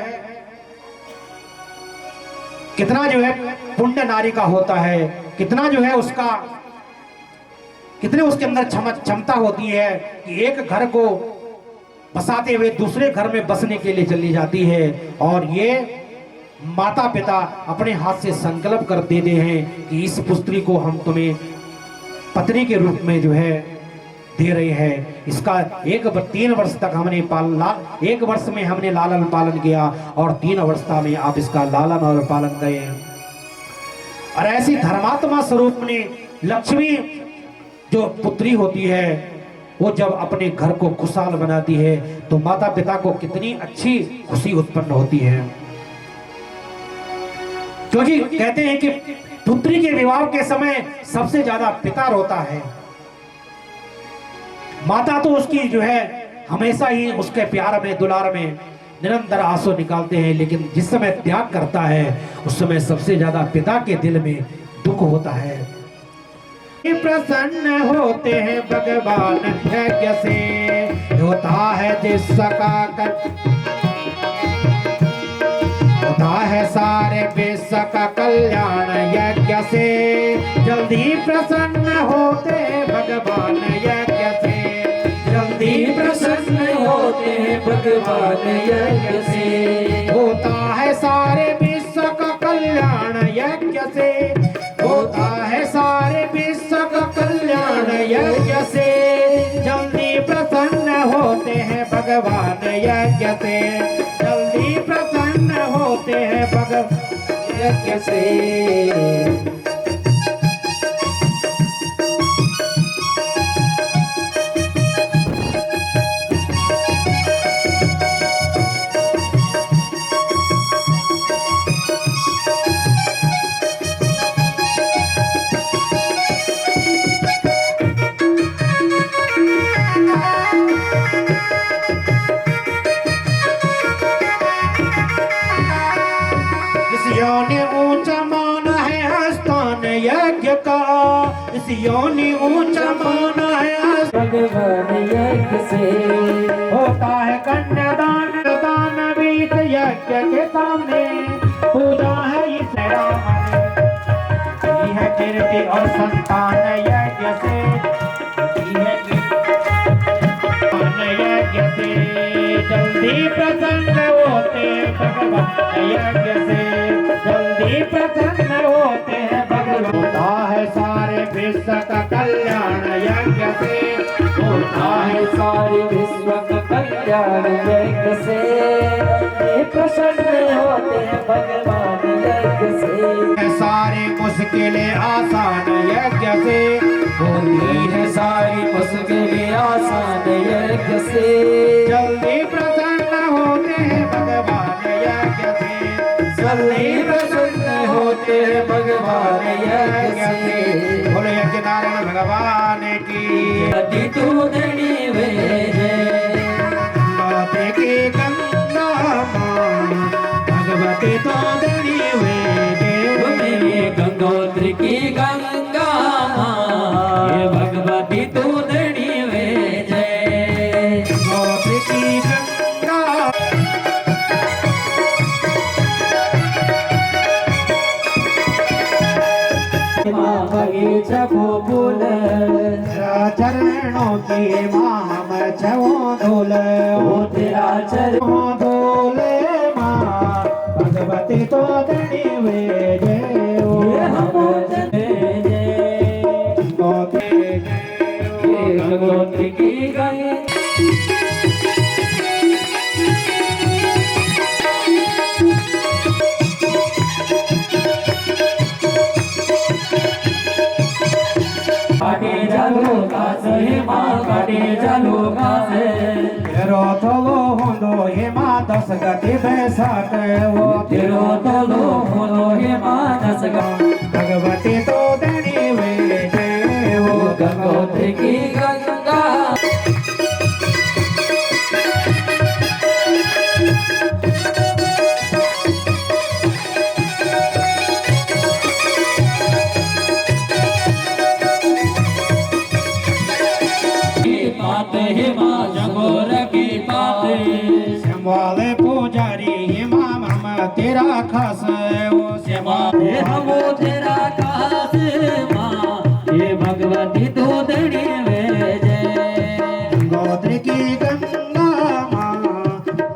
पुण्य नारी का होता है, कितना जो है उसका कितने उसके अंदर क्षमता होती है कि एक घर को बसाते हुए दूसरे घर में बसने के लिए चली जाती है। और ये माता पिता अपने हाथ से संकल्प कर देते हैं कि इस पुत्री को हम तुम्हें पत्नी के रूप में जो है दे रहे हैं। इसका 3 वर्ष तक हमने एक वर्ष में हमने लालन पालन किया और 3 अवस्था में आप इसका लालन और पालन करें। और ऐसी धर्मात्मा स्वरूप में लक्ष्मी जो पुत्री होती है वो जब अपने घर को खुशहाल बनाती है तो माता पिता को कितनी अच्छी खुशी उत्पन्न होती है। क्योंकि कहते हैं कि पुत्री के विवाह के समय सबसे ज्यादा पिता रोता है। माता तो उसकी जो है हमेशा ही उसके प्यार में दुलार में निरंतर आंसू निकालते हैं, लेकिन जिस समय त्याग करता है उस समय सबसे ज्यादा पिता के दिल में दुख होता है। प्रसन्न होते हैं भगवान यज्ञ से, होता है जिसका होता है सारे विश्व का कल्याण यज्ञ से। जल्दी प्रसन्न होते हैं भगवान यज्ञ से, जल्दी प्रसन्न होते हैं भगवान यज्ञ से। होता है सारे विश्व का कल्याण यज्ञ से, होता है सारे विश्व का कल्याण यज्ञ से। जल्दी प्रसन्न होते हैं भगवान यज्ञ से, जल्दी प्रसन्न होते हैं भगवान यज्ञ से। ऊंचा मान है स्थान यज्ञ का, इस योनि ऊंचा मान है भगवान यज्ञ से। होता है कन्यादान दान वीत यज्ञ के सामने, पूजा है इस राम है कीर्ति और संतान यज्ञ से, यज्ञ से। जल्दी प्रसन्न होते भगवान यज्ञ से, जल्दी प्रसन्न होते हैं भगवान। होता है सारे विश्व का कल्याण यज्ञ से, होता है सारे विश्व का कल्याण यज्ञ से। ये प्रसन्न होते हैं भगवान यज्ञ से। सारी मुश्किलें आसान यज्ञ से, होती है सारी मुश्किलें आसान यज्ञ से। जल्दी प्रसन्न होते हैं भगवान यज्ञ से, जल्दी प्रसन्न होते हैं भगवान यज्ञ से। बोलो यज्ञ नारायण भगवान की। अति तू धनी वे माते की गंगा मां, भगवती तो धनी वे मेरे गंगोत्री की गंगा मां, ये भगवती तू धनी वे जय। गंगोत्री की गंगा बगीचा फूल चरणों की माम छो धूल, हो तेरा चरण धूले माँ भगवती तो धनी वे जय। गंगोत्री की गंगा काटे जालो का से माँ काटे जालो का से तोलो होंदो हेमा दस गति बैसाख वो तेरो तोलो होलो हे मानस भगवती तो धनी वे जय वो गंगोत्री की गंगा बात हे माँ जगोर की बात वाले पुजारी हेमा मामा तेरा खास वो सेवा हे हमो तेरा खास माँ हे भगवती तो धनी वे जय गोत्र की गंगा माँ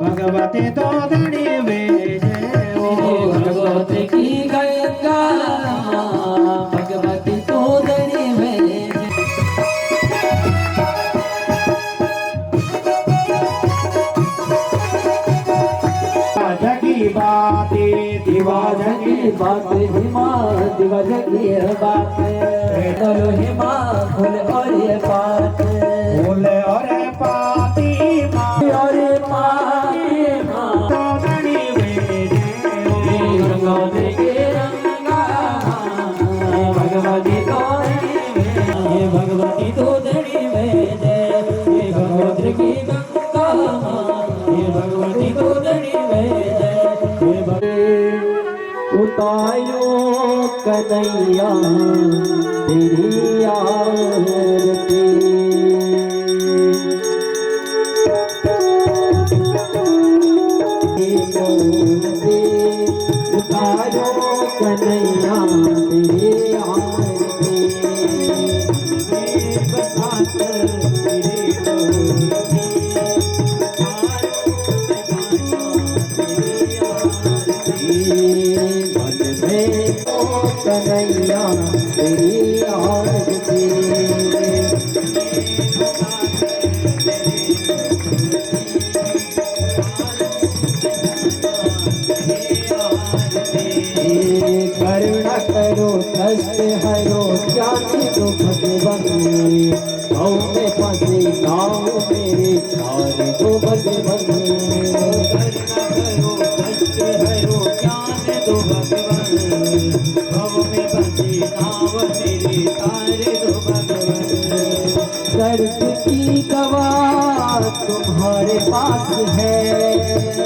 भगवती तो धनी वे जय ओ भगवती की गंगा भगवती तो धनी वे जय जगी बातें दिवा जगी जगी बात हिमा दिवा जगी बात चलो हिमा खोल और ये बात बोले और पाती माँ और पाती माँ तो धनी वे जय भगवती के रंगा भगवती तो धनी भगवती तो धनी वे जय हे भगवती की गंगा हे भगवती तो धनी वे जय हे भगवती उतायो कन्हैया तेरी आरती उतारो कन्हैया तेरी आरती कन्हैया तेरी आरती करुणा करो कष्ट हरो जाति तो भगवान गाँव में फंसे गाँव मेरे तारे तो भगवान करुणा करो कष्ट हरो जाति तो भगवान गाँव में फंसे गाँव मेरे तारे तो भगवान दर्द की दवा तुम्हारे पास है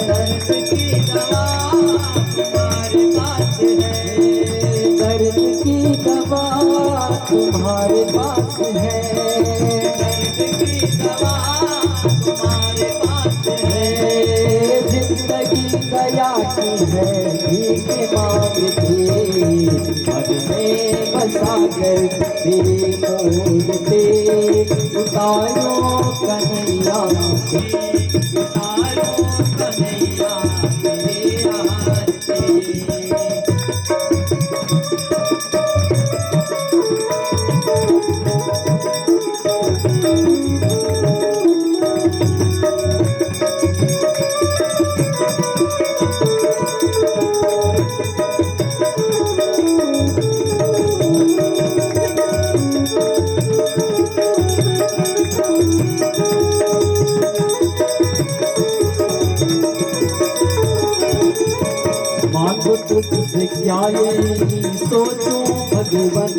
दर्द की दवा तुम्हारे पास है दर्द की दवा तुम्हारे पास है दर्द की दवा तुम्हारे पास है जिंदगी दया की है भीख मांगती मन में बसा कर तेरे मूर्ति उतारो कन्हैया उतारो कन्हैया तेरी आरती मांगो तुझसे क्या यही सोचो भगवान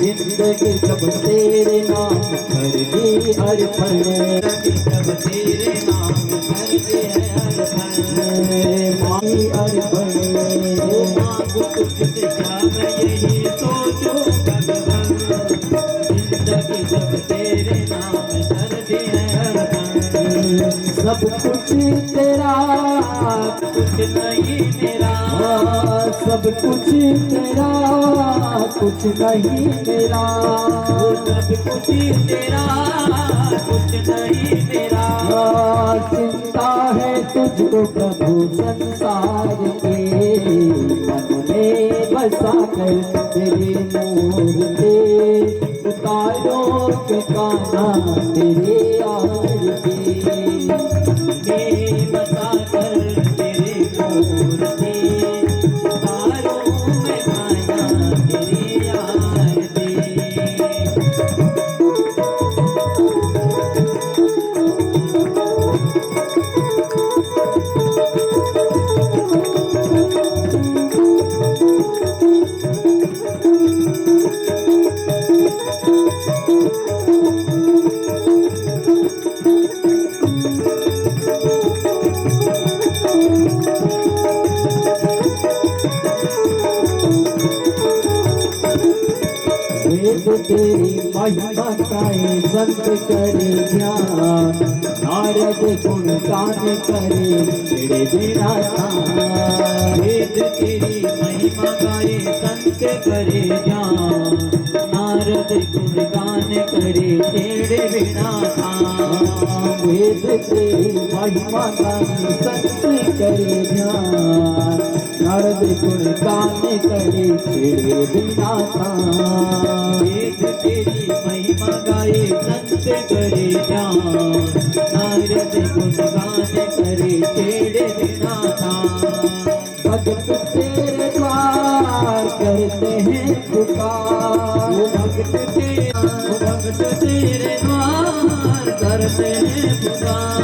जिंदगी सब तेरे नाम कर दे अर्पण सब तेरे नाम कर दे अर्पण माई अर्पण मांगो तुझसे क्या मैं यही सोचो भगवान जिंदगी सब तेरे नाम कर दे अर्पण सब कुछ तेरा कुछ नहीं मेरा सब कुछ तेरा कुछ नहीं मेरा सब कुछ तेरा कुछ नहीं मेरा चिंता है तुझको प्रभु संसार के मन में बसा कर तेरी मूर्ति उतारो के काना तेरी आरती में बसा कर तेरी मूर्ति उतारो मैं काना तेरी आरती तेरी महिमा गाए संत करे ध्यान नारद गुण गान करे तेरे बिना वेद तेरी महिमा गाए संत करे ध्यान नारद गुण गान करे तेरे बिना वेद तेरी महिमा गाए संत करे ध्यान नारद गुण गान करे तेरे बिना वेद तेरी महिमा गाए संत करे ध्यान नारद गुण गान करे तेरे बिना भगत तेरे द्वार करते हैं पुकार भगत तेरे द्वार करते हैं पुकार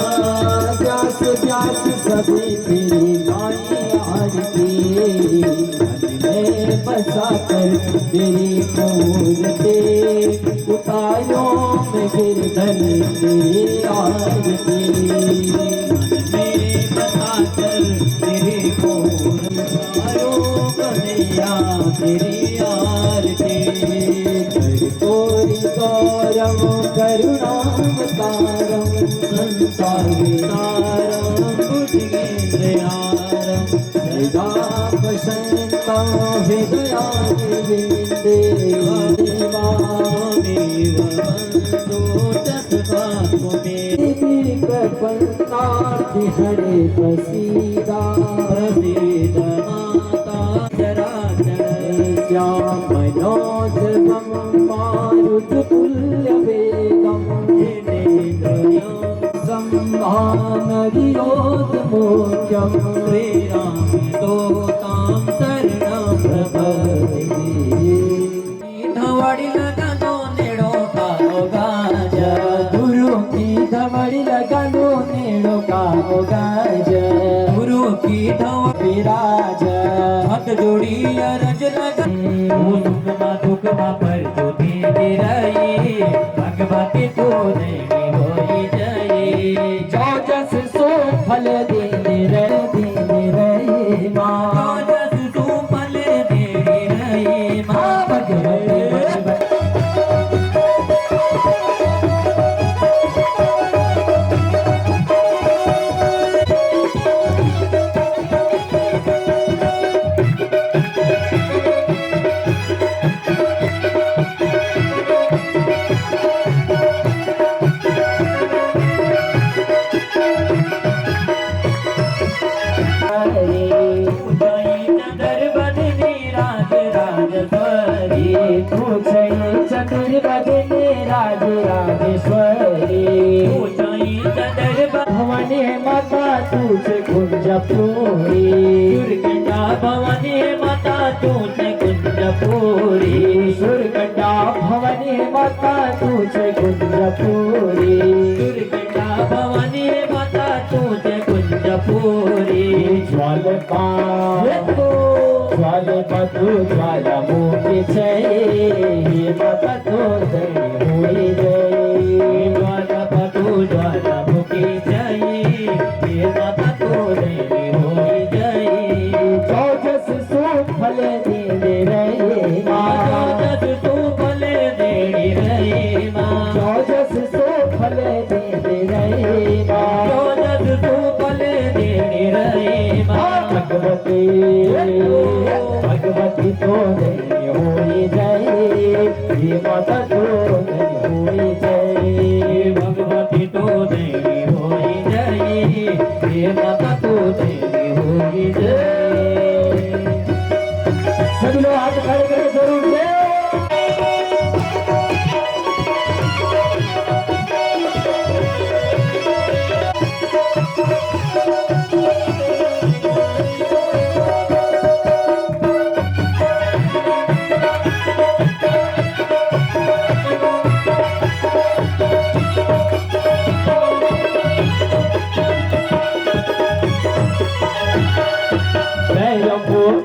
व्यास व्यास सभी तेरी गाई आरती मन में बसा कर तेरी मूर्ति उतारों में गिरधर तेरी आरती मन में बसा कर तेरी उतारों कन्हैया तेरी आरती तोरी गौरव करुणावतारम संसार वितारम बुद्धिन्द्रियारम सदा वसन्तं हृदयारविन्दे देवामेव वन्दो तस्मात्मे प्रपन्नार्ति हरे प्रसीदा प्रसीद माता चराचरस्यां मनोजवं मारुततुल्यवेगं जितेन्द्रियं संभानरियोधमोक्षं श्रीरामदूतां शरणं प्रपद्ये धवड़ी लगानो नेड़ो काओ गाज गुरु की धवड़ी लगानो नेड़ो काओ गाज गुरु की धव विराज हाथ जोड़ी अरज लगा दुखमा पर जो दे रही भगवती तो देवी होई जाए जो जस सो फल दे रही माँ जो जस सो फल दे रही माँ भगवती भवानी माता तुझे कुंजपुरी दुर्गंगा भवानी माता तुझे कुंजपुरी दुर्गंगा भवानी माता तुझे कुंजपुरी दुर्गंगा भवानी माता तुझे कुंजपुरी ज्वाल बधु ज्वाला मुखी जय माता तो जय हुई जय ज्वाला बधु ज्वाला मुखी जय माता तो जय हुई जय जो जस सो फल दे रहे माँ जो जस सो फल दे रहे माँ जो जस सो फल दे रहे माँ जो जस सो फल दे रहे माँ भगवती भगवती तो नहीं होई जाए माता तो नहीं होई जाए भगवती तो नहीं होई जाए माता तो नहीं होई जाए सभी लोग हाथ खड़े करके जरूर दे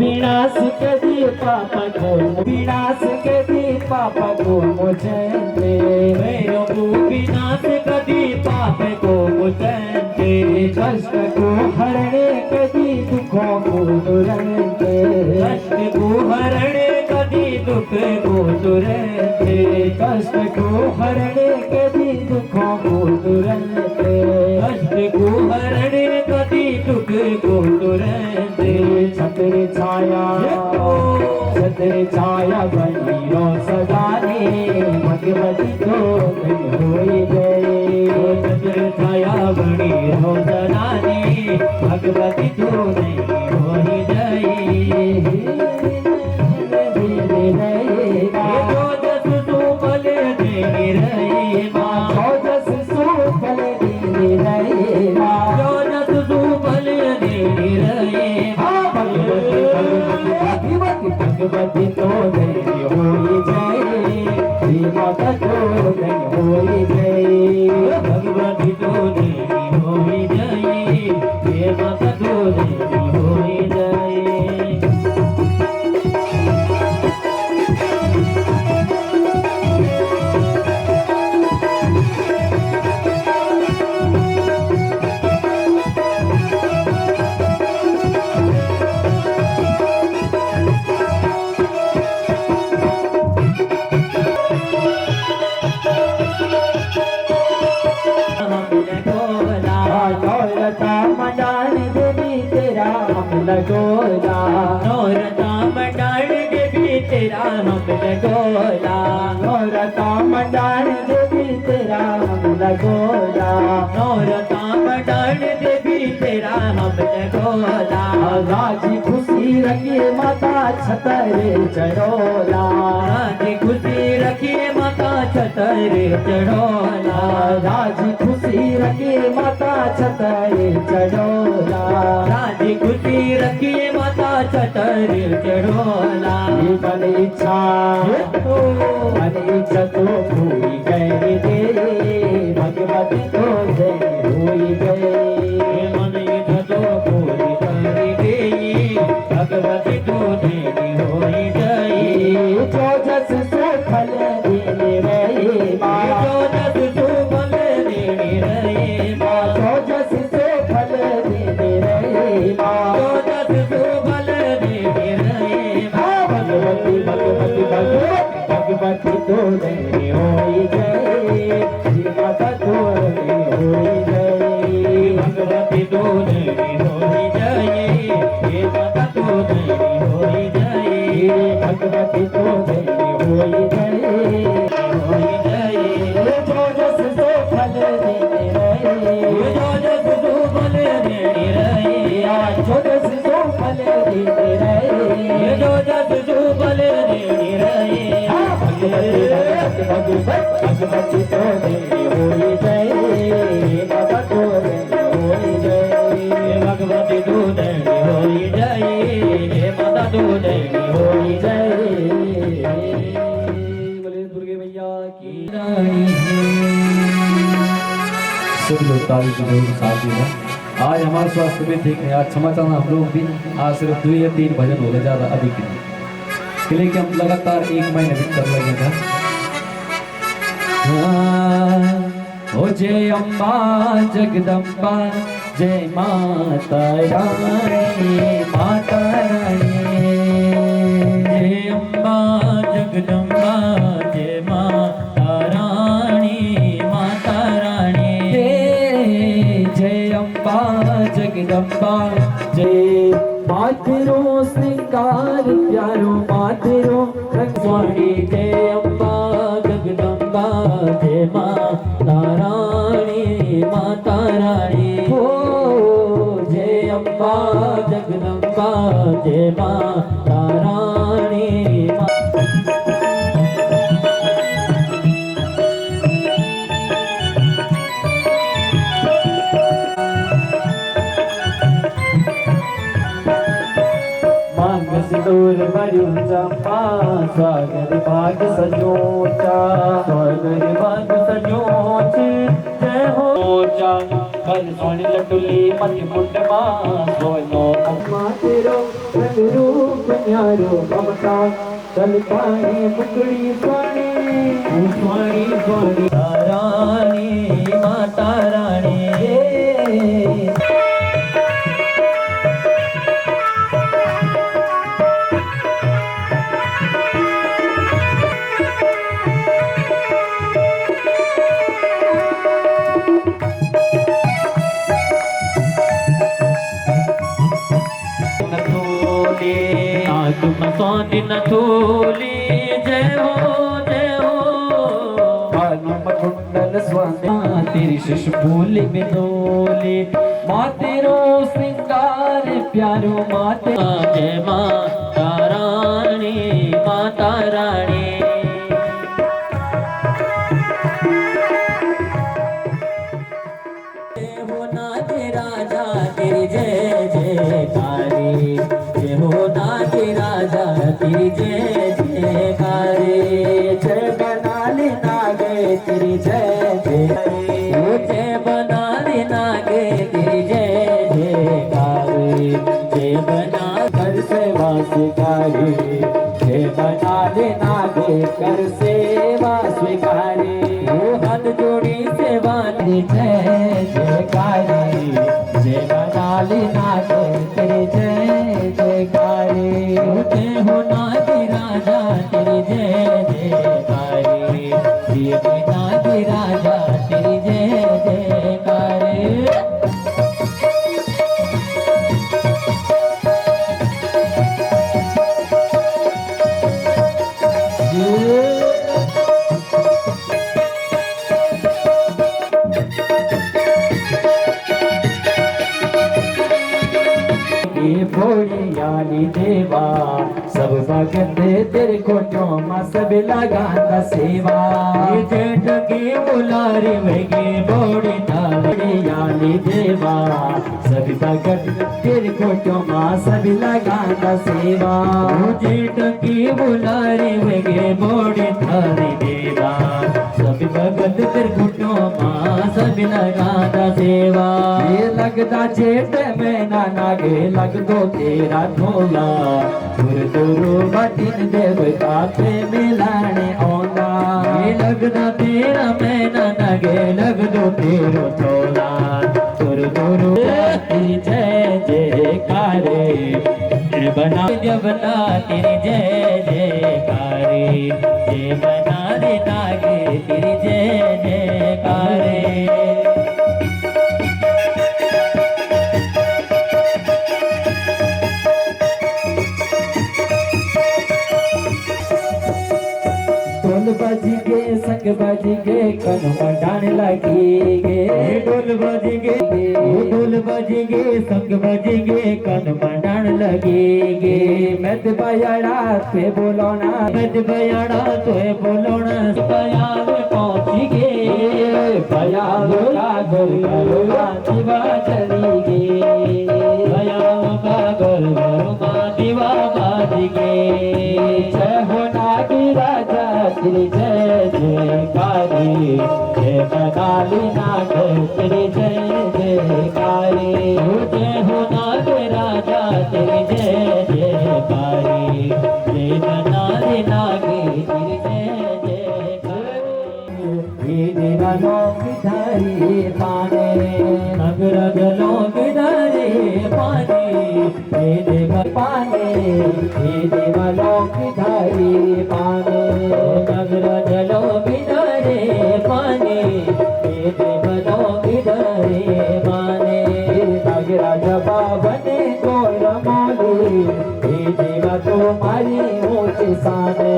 विनाश कदी पापा को विनाश कदी पापा को मुझे मेरो विनाश कदी पाप को मुझे कष्ट को हरणे कदी दुखों को तुरंत कष्ट को हरणे कदी दुख को तुरंत कष्ट को हरने कभी दुखों को तुरंत कष्ट को हरने कभी दुख को तुरंत छत्र छाया बनी रो सदा रे भगवती तो होई गए छत्र छाया बनी रो सदा रे भगवती तो होई गए जो जस सुफल देनी रहे माँ जो जस सुफल देनी रहे माँ जो जस सुफल देनी रहे माँ भगवती तो नहीं होई जाए माता तो नहीं होई जाए भगवती तो नहीं होई जाए माता तो नहीं होई जाए लगोला नौरता मंडाण देवी तेरा हम लगोला नौरता मंडाण देवी तेरा हम लगोला नौरता मंडाण देवी तेरा हम लगोला राजी खुशी रखिए माता छतरे चढ़ोला राजी खुशी रखिए माता छतरे चढ़ोला राजी खुशी रखिए माता छतरे चढ़ोला राजी खुशी रखिए माता छतर चढ़ोला मन इच्छा तो पूरी कर दे भगवती तो हुई गए मन इच्छा तो पूरी कर दे भगवती तो होई गई जो जस सुफल देने रहे माँ जो जस सुफल देने रहे माँ जो जस सुफल देने रहे माँ भगवती तो नहीं होई गए माता तो नहीं होई गए भगवती तो नहीं होई जाए माता तो नहीं होई जाए भगवती तो नहीं होई जाए जो जस सो फल देने रहे जो जस सो फल देने रहे जो जस सो फल देने रहे जो जस सो फल देने रहे भगवती तो नहीं होई जाए बाबा तो नहीं होई जाए भगवती तो नहीं होई जाए माता तो नहीं होई जाए बोले दुर्गे मैया की रानी सभी लोग ताली की जरूर साथ देना। आज हमारे स्वास्थ्य में ठीक है। आज क्षमा चाहना हम लोग भी आज सिर्फ 2 या 3 भजन हो रहे, ज़्यादा अधिक नहीं, इसके लिए कि हम लगातार 1 महीने भी कर लगेगा। ओ जय अम्बा जगदम्बा जय माता रानी माता रानी जय अम्बा जगदम्बा जय माता रानी माता रानी जय अम्बा जगदम्बा जय मातरो श्रृंगार प्यारो मातरो रंगवाणी जय अम्बा जगदम्बा जय माता रानी हो जय अम्बा जगदम्बा जय माता रानी सिंदूर भरियूं चंपा स्वागर भाग सजोचा स्वागर भाग सजोच जय हो जा कर सोनी लटुली मति मुंडमा सोनो मातेरो रंग रूप न्यारो ममता चलताई मुकड़ी स्वाणी स्वाणी स्वाणी रानी माता रानी तुम स्वाति न थोली जय हो हनुम कुंडल स्वामी तेरी शिश फूल बिनोली माँ तेरो सिंगार प्यारो माते जय माता रानी माता रानी हो नाथ राजा तेरी जय जयकारी जय हो नाथ राजा तेरी जय जयकारी जय बना लेना गे तेरी जय जय ओ जय बना लेना गे तेरी जय जयकारी जय बना कर सेवा स्वीकारी जय बना लेना गे कर सेवा स्वीकारी ओ हाथ जोड़ी सेवा तेरी जय जयकारी जय बना लेना गे तेरी जय जयकारी जय हो नाथ राजा तेरी जय जयकारी जय हो नाथ राजा तेरी जय जयकारी ये भोलियाली देवा सब भगत तेरे को चोमा सब लगाना सेवा ये जेठ की बुलारी वेगे बोड़ी भोलियाली देवा सब भगत तेरे को चोमा सब लगाना सेवा जेठ की बुलारी वेगे बोड़ी थारी देवा सब भगत त्रिकुटो माँ सब लगाना सेवा ये लगदा जेठ में ना नागे लग दो तेरा ढोला दूर दूर बटिन देवता पे मिलाने औना ये लगना तेरा मैना नगे लग दो तेरो तोला तुर तुर तेरी जय जयकारे जय बना जबना तेरी जय जयकारे जय बना रे नागे तेरी जय जयकारे ढोल बज गे संग बज गे कन डान लगी गे ढोल बज गे ढोल बज गे संग बज गे कन मंडन लगे गे मत बयाड़ा पे बोलोना मत बयाड़ा तोए बोलोना बयाल पहुंच गे बयाल का गोल करुआ दिवा चली गे बयाल का गोल करुआ दिवा बाज गे जय हो नागी राजा तेरी जय जयकारी जय बनाली नाग तेरी जय जयकारी जय हो नाग राजा तेरी जय जयकारी जय बना रे नागे तेरी जय जयकारी ये देवा लोक धारी पाने नगर लोग डरे पानी ये देवा पाने ये देवा लोक धारी पाने नगर लोग डरे पानी ये देव लोग डरे माने नगरा जबा बने गोल मोली ये देवा तुम्हारी ऊंच साने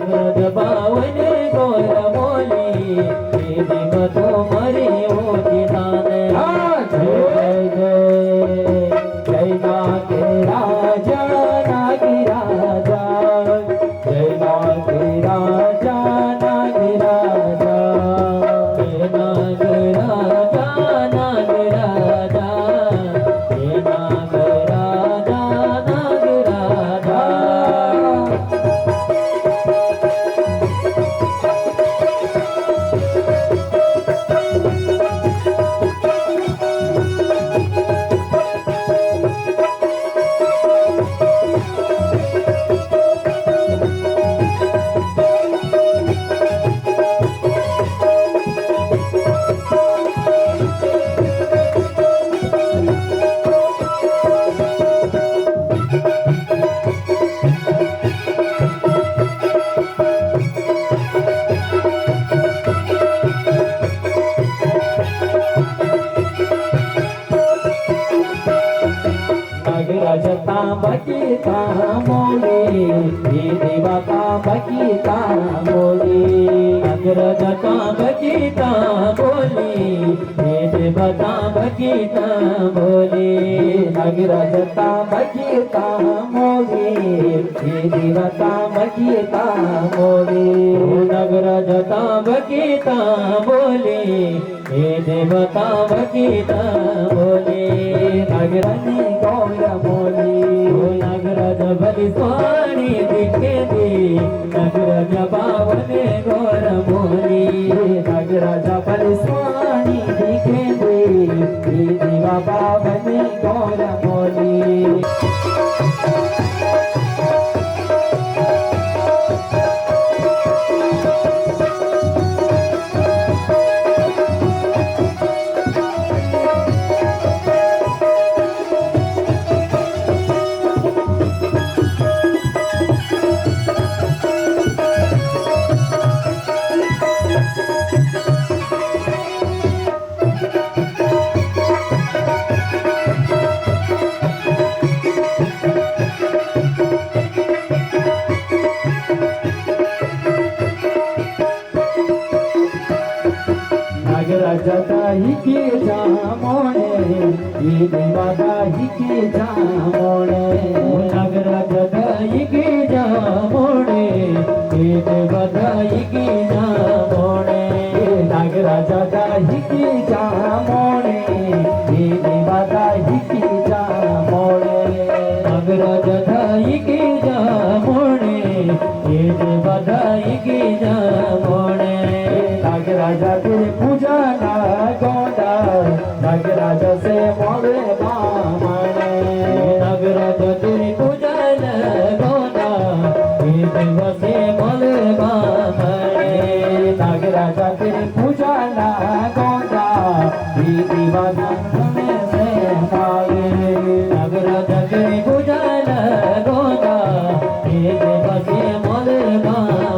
नगर बावने गोर मोली ये देव तुम्हारी ऊंची ताने जय जय जय नाग राजा नाग राजा जय नाग राजा नाग राजा जय नाग राजा नाग राजा जय नाग राजा नाग राजा नागराज तांबकी तांबोली हे देवा तांबकी तांबोली नागराज तांबकी तांबोली हे देवा तांबकी तांबोली नागराज तांबकी तांबोली हे देवा तांबकी तांबोली नागराज तांबकी तांबोली हे देवा तांबकी तांबोली नागराज गौर बोली नागराज बलि स्वाणी दिखे दे नागराज बावने गौर बोली नागराज बलि स्वाणी दिखे दे देवा बावने गौर बोली नागराज दाही के जामोने ये देवा दाही के जामोने नागराज दाही के जामोने ये देवा दाही के जामोने नागराज दाही के जामोने ये देवा दाही के जामोने नागराज दाही के जामोने ये देवा दाही के जामोने नागराजा तेरे पूजा ना गोदा नागराज से मोरे मामने नागराज तेरी पूजा ना गोदा ये देव से मोरे मामने नागराजा तेरी पूजा ना गोदा ये दीवाना हमें से मांगे नागराजा तेरी पूजा ना गोदा ये देव से मोरे मामने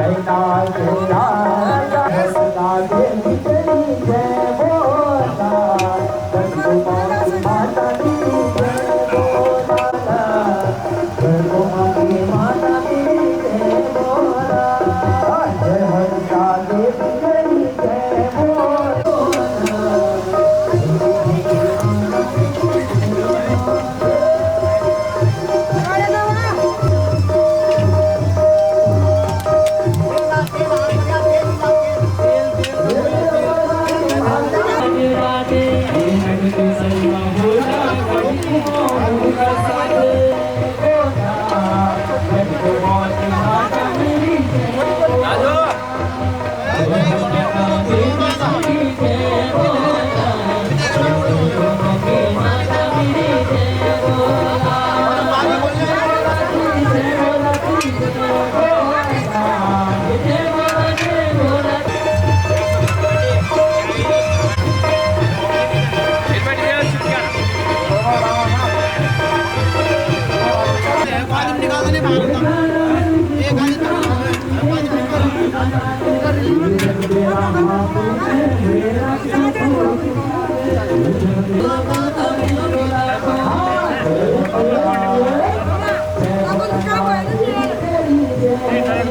Hãy subscribe cho kênh Ghiền Mì Gõ để không bỏ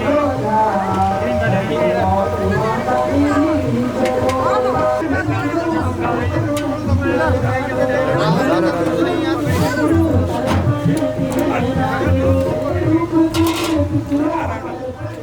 lỡ